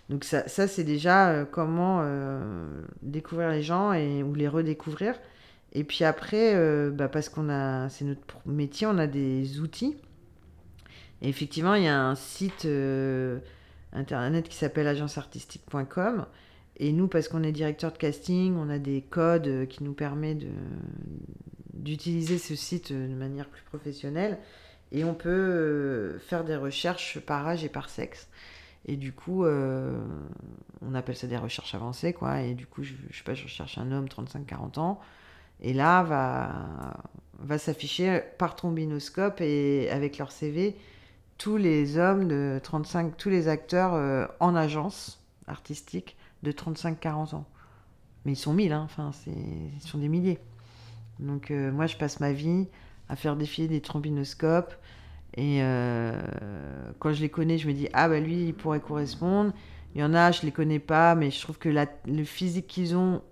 Donc ça c'est déjà comment découvrir les gens ou les redécouvrir. Et puis après, parce c'est notre métier, on a des outils. Et effectivement, il y a un site internet qui s'appelle agenceartistique.com. Et nous, parce qu'on est directeur de casting, on a des codes qui nous permettent d'utiliser ce site de manière plus professionnelle. Et on peut faire des recherches par âge et par sexe. Et du coup, on appelle ça des recherches avancées, quoi. Et du coup, je sais pas, je recherche un homme 35-40 ans. Et là, va s'afficher par trombinoscope et avec leur CV tous les hommes de 35, tous les acteurs en agence artistique de 35-40 ans. Mais ils sont 1000, hein. Enfin, ils sont des milliers. Donc moi, je passe ma vie à faire défiler des trombinoscopes. Et quand je les connais, je me dis, ah bah lui, il pourrait correspondre. Il y en a, je les connais pas, mais je trouve que le physique qu'ils ont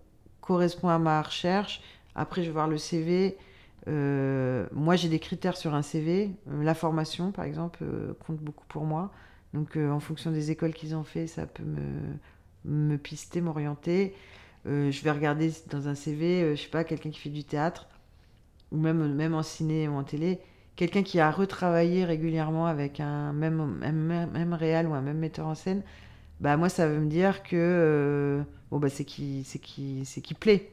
correspond à ma recherche. Après, je vais voir le CV. Moi, j'ai des critères sur un CV. La formation, par exemple, compte beaucoup pour moi. Donc, en fonction des écoles qu'ils ont fait, ça peut me pister, m'orienter. Je vais regarder dans un CV, je sais pas, quelqu'un qui fait du théâtre, ou même en ciné ou en télé, quelqu'un qui a retravaillé régulièrement avec un même réal ou un même metteur en scène, bah moi ça veut me dire que bon bah c'est qui plaît.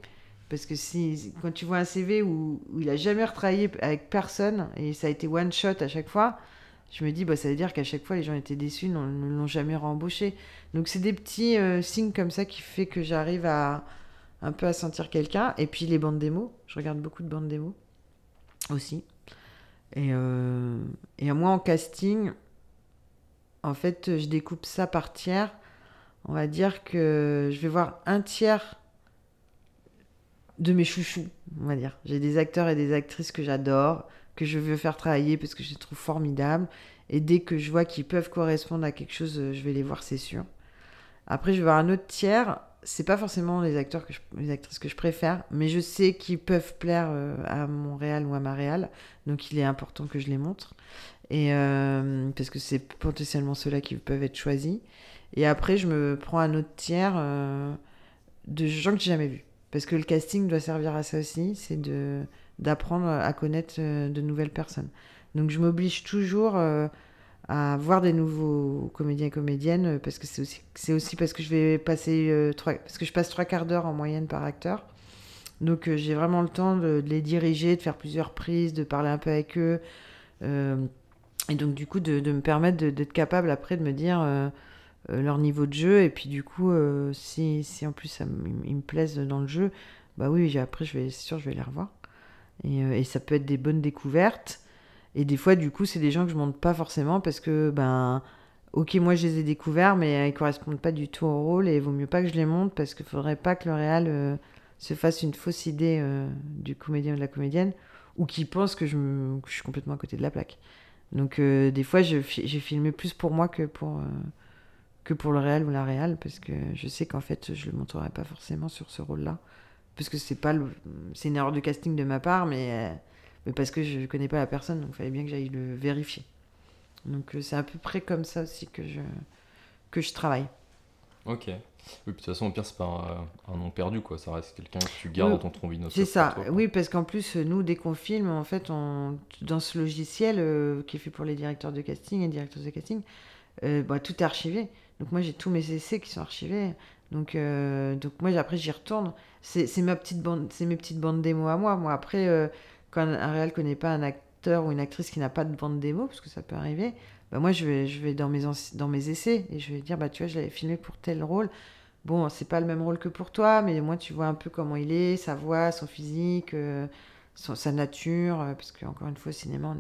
Parce que quand tu vois un CV où il a jamais retravaillé avec personne et ça a été one shot à chaque fois, je me dis bah ça veut dire qu'à chaque fois les gens étaient déçus, ne l'ont jamais rembauché. Donc c'est des petits signes comme ça qui fait que j'arrive à un peu à sentir quelqu'un. Et puis les bandes démos, je regarde beaucoup de bandes démos aussi. Et moi en casting, en fait je découpe ça par tiers. On va dire que je vais voir un tiers de mes chouchous, on va dire. J'ai des acteurs et des actrices que j'adore, que je veux faire travailler parce que je les trouve formidables. Et dès que je vois qu'ils peuvent correspondre à quelque chose, je vais les voir, c'est sûr. Après, je vais voir un autre tiers. C'est pas forcément les actrices que je préfère, mais je sais qu'ils peuvent plaire à mon réal ou à ma réal. Donc il est important que je les montre. Et parce que c'est potentiellement ceux-là qui peuvent être choisis. Et après, je me prends un autre tiers de gens que j'ai jamais vus. Parce que le casting doit servir à ça aussi, c'est d'apprendre à connaître de nouvelles personnes. Donc je m'oblige toujours à voir des nouveaux comédiens et comédiennes parce que c'est aussi parce que je vais passer parce que je passe 3 quarts d'heure en moyenne par acteur. Donc j'ai vraiment le temps de les diriger, de faire plusieurs prises, de parler un peu avec eux. euh, et donc du coup de me permettre d'être capable après de me dire leur niveau de jeu. Et puis du coup, si en plus ils me plaisent dans le jeu, bah oui, après c'est sûr, je vais les revoir. Et ça peut être des bonnes découvertes. Et des fois, du coup, c'est des gens que je monte pas forcément parce que, ben, ok, moi je les ai découverts, mais ils correspondent pas du tout au rôle et il vaut mieux pas que je les monte parce qu'il faudrait pas que le réal se fasse une fausse idée du comédien ou de la comédienne ou qu'il pense que je suis complètement à côté de la plaque. Donc, des fois, j'ai filmé plus pour moi que pour le réal ou la réal parce que je sais qu'en fait, je le montrerai pas forcément sur ce rôle-là. Parce que c'est une erreur de casting de ma part, mais parce que je connais pas la personne, donc il fallait bien que j'aille le vérifier. Donc c'est à peu près comme ça aussi que je travaille. Ok. Oui, puis de toute façon, au pire, c'est pas un nom perdu, quoi. Ça reste quelqu'un que tu gardes Oui, dans ton trombinoscope c'est pour ça. toi, quoi. Oui, parce qu'en plus, nous, dès qu'on filme, en fait, dans ce logiciel qui est fait pour les directeurs de casting et directeurs de casting, bah, tout est archivé. Donc moi, j'ai tous mes essais qui sont archivés. Donc moi, après, j'y retourne. C'est mes petites bandes démo à moi. Moi, après, quand un réal connaît pas un acteur ou une actrice qui n'a pas de bande démo, parce que ça peut arriver, bah moi, je vais dans mes essais et je vais dire, bah tu vois, je l'avais filmé pour tel rôle. Bon, c'est pas le même rôle que pour toi, mais moi, tu vois un peu comment il est, sa voix, son physique, sa nature, parce qu'encore une fois, au cinéma,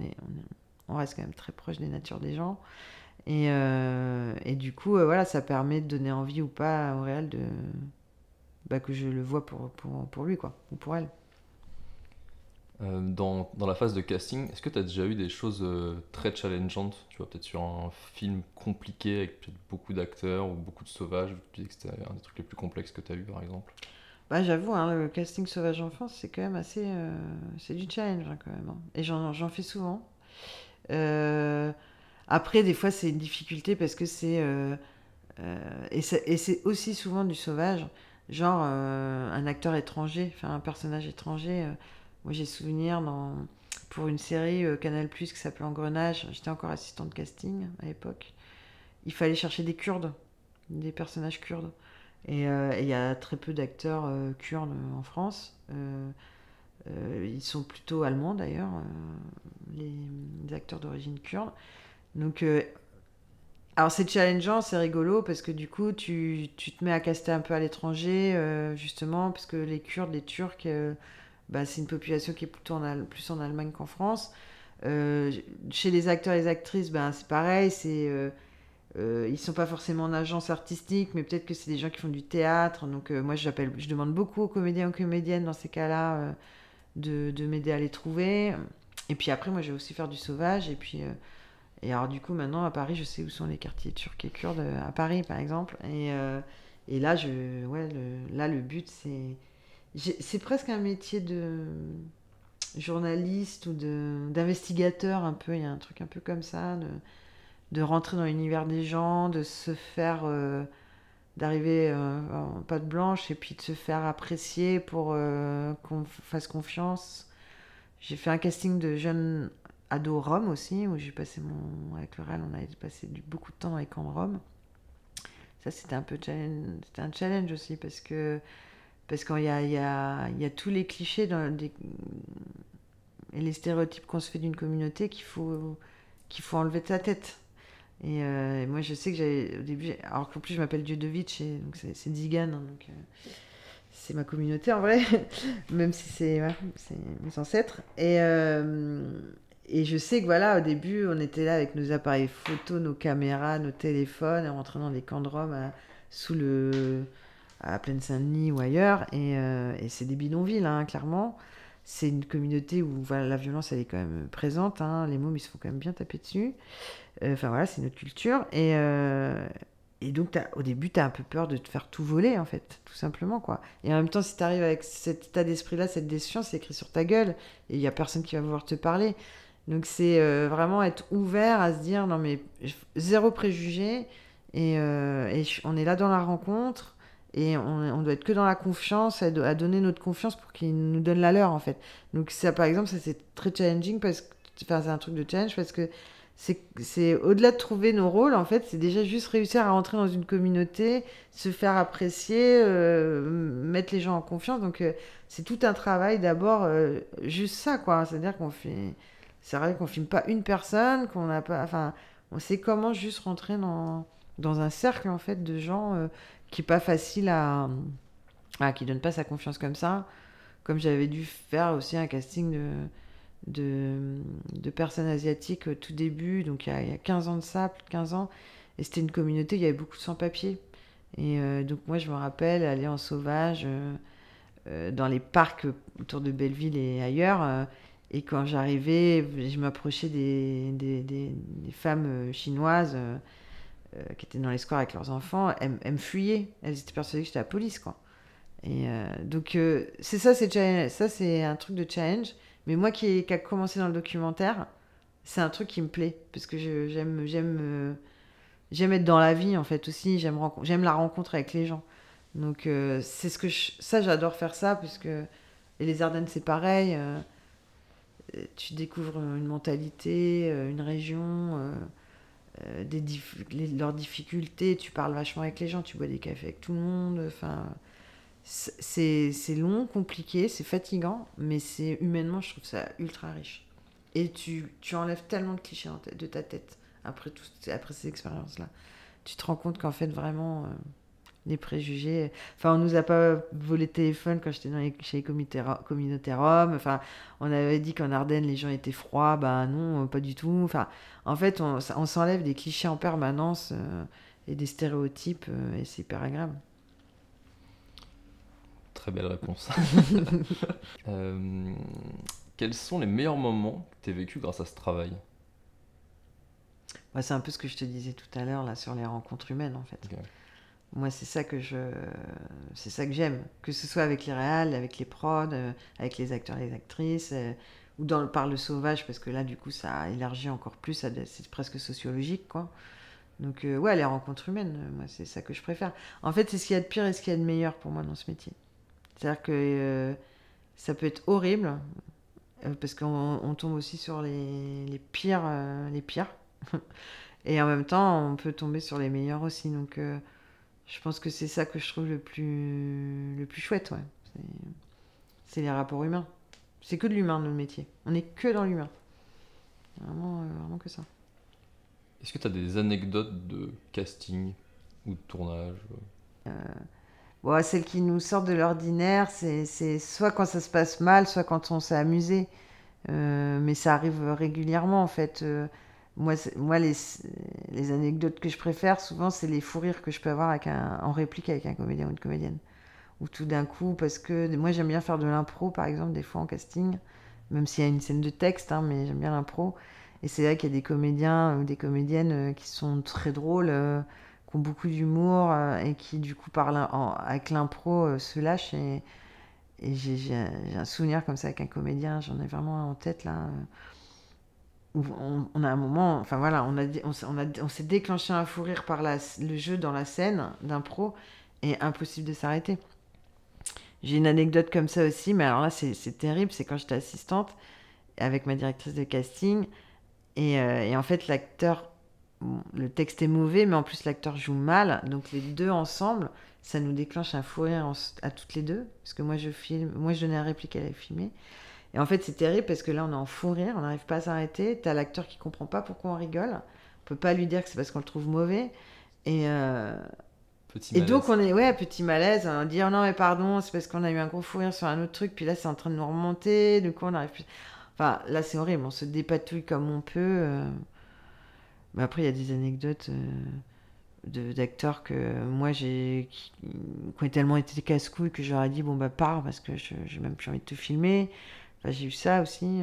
on reste quand même très proche des natures des gens. Et du coup, voilà, ça permet de donner envie ou pas au réel bah, que je le vois pour lui, quoi, ou pour elle. Dans la phase de casting, est-ce que tu as déjà eu des choses très challengeantes, tu vois, peut-être sur un film compliqué avec peut-être beaucoup d'acteurs ou beaucoup de sauvages, vu que tu dis que c'était un des trucs les plus complexes que tu as eu par exemple? Bah, j'avoue, hein, le casting Sauvage Enfance, c'est quand même assez. C'est du challenge, hein, quand même, hein. Et j'en fais souvent. Euh, Après, des fois, c'est une difficulté parce que c'est. Et c'est aussi souvent du sauvage, genre un acteur étranger, enfin un personnage étranger. Moi j'ai souvenir pour une série Canal Plus qui s'appelait Engrenage, j'étais encore assistante de casting à l'époque. Il fallait chercher des Kurdes, des personnages kurdes. Et il y a très peu d'acteurs kurdes en France. Ils sont plutôt allemands d'ailleurs, les acteurs d'origine kurde. Donc alors c'est challengeant, c'est rigolo parce que du coup tu te mets à caster un peu à l'étranger justement parce que les Kurdes, les Turcs, bah, c'est une population qui est plutôt plus en Allemagne qu'en France. Euh, Chez les acteurs et les actrices, ben, c'est pareil, ils sont pas forcément en agence artistique, mais peut-être que c'est des gens qui font du théâtre. Donc moi je demande beaucoup aux comédiens et aux comédiennes dans ces cas-là de m'aider à les trouver. Et puis après moi je vais aussi faire du sauvage et alors, du coup, maintenant, à Paris, je sais où sont les quartiers turcs et kurdes, à Paris, par exemple. Et là, là, le but, c'est presque un métier de journaliste ou d'investigateur, un peu. Il y a un truc un peu comme ça, de rentrer dans l'univers des gens, de se faire d'arriver en patte blanche et puis de se faire apprécier pour qu'on fasse confiance. J'ai fait un casting de jeunes ados roms aussi, où j'ai passé avec le RAL, on avait passé beaucoup de temps dans les camps de Rome. Ça, c'était c'était un challenge aussi, parce qu'il y a tous les clichés et les stéréotypes qu'on se fait d'une communauté qu'il faut enlever de sa tête. Et moi, je sais que j'avais au début, alors qu'en plus je m'appelle Dieudovitch, et donc c'est Zigan, hein, donc c'est ma communauté en vrai, même si c'est mes ancêtres. Et je sais que voilà, au début, on était là avec nos appareils photo, nos caméras, nos téléphones, et on rentrait dans des camps de Rome à Plaine-Saint-Denis ou ailleurs, et c'est des bidonvilles, hein, clairement. C'est une communauté où voilà, la violence, elle est quand même présente, hein, les mômes, ils se font quand même bien taper dessus. Enfin voilà, c'est notre culture. Et donc, au début, tu as un peu peur de te faire tout voler, en fait, tout simplement, quoi. Et en même temps, si tu arrives avec cet état d'esprit-là, cette défiance, c'est écrit sur ta gueule, et il n'y a personne qui va vouloir te parler. Donc, c'est vraiment être ouvert à se dire, non, mais zéro préjugé, on est là dans la rencontre, et on doit être que dans la confiance, à donner notre confiance pour qu'ils nous donnent la leur, en fait. Donc, ça, par exemple, ça, c'est très challenging, enfin, c'est un truc de challenge, parce que c'est au-delà de trouver nos rôles, en fait, c'est déjà juste réussir à rentrer dans une communauté, se faire apprécier, mettre les gens en confiance. Donc, c'est tout un travail d'abord, juste ça, quoi. C'est-à-dire c'est vrai qu'on filme pas une personne, qu'on n'a pas, enfin, on sait comment juste rentrer dans un cercle, en fait, de gens qui est pas facile qui donne pas sa confiance comme ça. Comme j'avais dû faire aussi un casting de personnes asiatiques au tout début, donc il y a 15 ans de ça, plus de 15 ans, et c'était une communauté, il y avait beaucoup de sans-papiers. Et donc moi je me rappelle aller en sauvage dans les parcs autour de Belleville et ailleurs, et quand j'arrivais, je m'approchais des femmes chinoises qui étaient dans les squares avec leurs enfants, elles me fuyaient, elles étaient persuadées que j'étais la police, quoi. Donc c'est ça, ça c'est un truc de challenge. Mais moi qui a commencé dans le documentaire, c'est un truc qui me plaît parce que j'aime être dans la vie en fait aussi. J'aime la rencontre avec les gens. Donc c'est ça j'adore faire ça puisque et les Ardennes c'est pareil. Tu découvres une mentalité, une région, leurs difficultés. Tu parles vachement avec les gens. Tu bois des cafés avec tout le monde. Enfin c'est long, compliqué, c'est fatigant, mais c'est humainement, je trouve ça ultra riche. Et tu enlèves tellement de clichés de ta tête après ces expériences-là. Tu te rends compte qu'en fait, vraiment, les préjugés. Enfin, on nous a pas volé le téléphone quand j'étais chez les communautés roms. Enfin, on avait dit qu'en Ardennes, les gens étaient froids. Ben non, pas du tout. Enfin, en fait, on s'enlève des clichés en permanence et des stéréotypes, et c'est hyper agréable. Très belle réponse. Quels sont les meilleurs moments que tu as vécus grâce à ce travail ? C'est un peu ce que je te disais tout à l'heure là sur les rencontres humaines en fait. Okay. Moi c'est ça que j'aime, que ce soit avec les réals, avec les prods, avec les acteurs et les actrices, ou par le sauvage parce que là du coup ça élargit encore plus, c'est presque sociologique quoi. Donc ouais, les rencontres humaines, moi c'est ça que je préfère. En fait c'est ce qu'il y a de pire et ce qu'il y a de meilleur pour moi dans ce métier. C'est-à-dire que ça peut être horrible parce qu'on tombe aussi sur les pires. Et en même temps, on peut tomber sur les meilleurs aussi. Donc, je pense que c'est ça que je trouve le plus chouette. Ouais. C'est les rapports humains. C'est que de l'humain, notre métier. On n'est que dans l'humain. Vraiment que ça. Est-ce que tu as des anecdotes de casting ou de tournage ? Celles qui nous sortent de l'ordinaire, c'est soit quand ça se passe mal, soit quand on s'est amusé. Mais ça arrive régulièrement, en fait. Moi, les anecdotes que je préfère, souvent, c'est les fous rires que je peux avoir en réplique avec un comédien ou une comédienne. Ou tout d'un coup, parce que moi, j'aime bien faire de l'impro, par exemple, des fois en casting, même s'il y a une scène de texte, hein, mais j'aime bien l'impro. Et c'est vrai qu'il y a des comédiens ou des comédiennes qui sont très drôles, qui ont beaucoup d'humour et qui, du coup, avec l'impro, se lâchent. Et j'ai un souvenir comme ça avec un comédien, j'en ai vraiment en tête, là. où on a un moment, enfin voilà, on s'est déclenché un fou rire par le jeu dans la scène d'impro, et impossible de s'arrêter. J'ai une anecdote comme ça aussi, mais alors là c'est terrible, c'est quand j'étais assistante avec ma directrice de casting, et en fait l'acteur, bon, le texte est mauvais, mais en plus l'acteur joue mal, donc les deux ensemble, ça nous déclenche un fou rire à toutes les deux, parce que moi je donnais la réplique, elle avait filmé. Et en fait, c'est terrible parce que là, on est en fou rire, on n'arrive pas à s'arrêter. T'as l'acteur qui comprend pas pourquoi on rigole. On peut pas lui dire que c'est parce qu'on le trouve mauvais. Et, Petit et malaise. donc, on est, ouais, petit malaise. On dit, oh non, mais pardon, c'est parce qu'on a eu un gros fou rire sur un autre truc. Puis là, c'est en train de nous remonter. Du coup, on n'arrive plus. Enfin, là, c'est horrible. On se dépatouille comme on peut. Mais après, il y a des anecdotes d'acteurs que moi, qui ont tellement été casse-couilles que je leur ai dit, bon, bah, pars parce que j'ai même plus envie de te filmer. Enfin, j'ai eu ça aussi.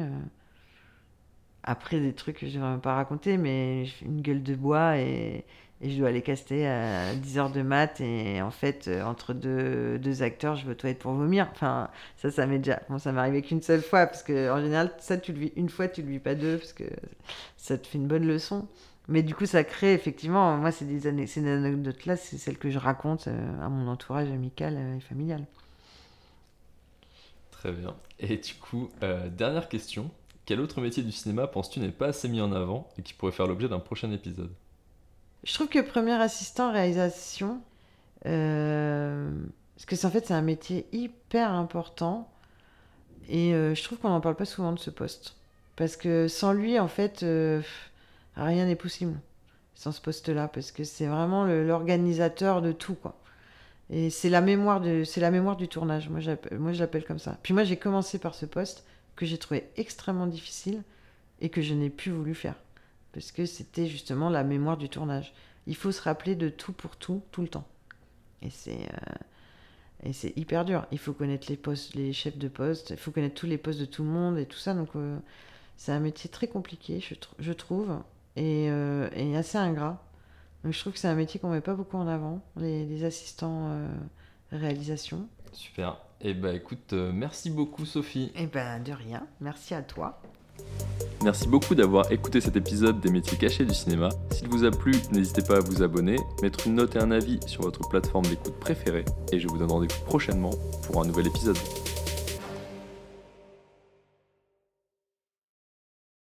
Après, des trucs que je ne vais même pas raconter, mais j'ai une gueule de bois et je dois aller caster à 10h de mat. Et en fait, entre deux acteurs, je vais aux toilettes pour vomir. Enfin, ça m'est déjà. Bon, ça m'est arrivé qu'une seule fois, parce qu'en général, ça, tu le vis une fois, tu le vis pas deux, parce que ça te fait une bonne leçon. Mais du coup, ça crée effectivement. Moi, ces anecdotes-là, c'est celles que je raconte à mon entourage amical et familial. Très bien. Et du coup, dernière question. Quel autre métier du cinéma penses-tu n'est pas assez mis en avant et qui pourrait faire l'objet d'un prochain épisode? Je trouve que premier assistant réalisation, parce que en fait c'est un métier hyper important, et je trouve qu'on n'en parle pas souvent de ce poste. Parce que sans lui, en fait, rien n'est possible sans ce poste-là, parce que c'est vraiment l'organisateur de tout, quoi. Et c'est la mémoire du tournage. Moi, je l'appelle comme ça. Puis moi, j'ai commencé par ce poste que j'ai trouvé extrêmement difficile et que je n'ai plus voulu faire. Parce que c'était justement la mémoire du tournage. Il faut se rappeler de tout pour tout, tout le temps. Et c'est hyper dur. Il faut connaître les postes, les chefs de poste, il faut connaître tous les postes de tout le monde et tout ça. Donc c'est un métier très compliqué, je trouve, et assez ingrat. Donc je trouve que c'est un métier qu'on met pas beaucoup en avant, les assistants réalisation. Super. Et bah écoute, merci beaucoup Sophie. Et ben de rien, merci à toi. Merci beaucoup d'avoir écouté cet épisode des métiers cachés du cinéma. S'il vous a plu, n'hésitez pas à vous abonner, mettre une note et un avis sur votre plateforme d'écoute préférée, et je vous donne rendez-vous prochainement pour un nouvel épisode.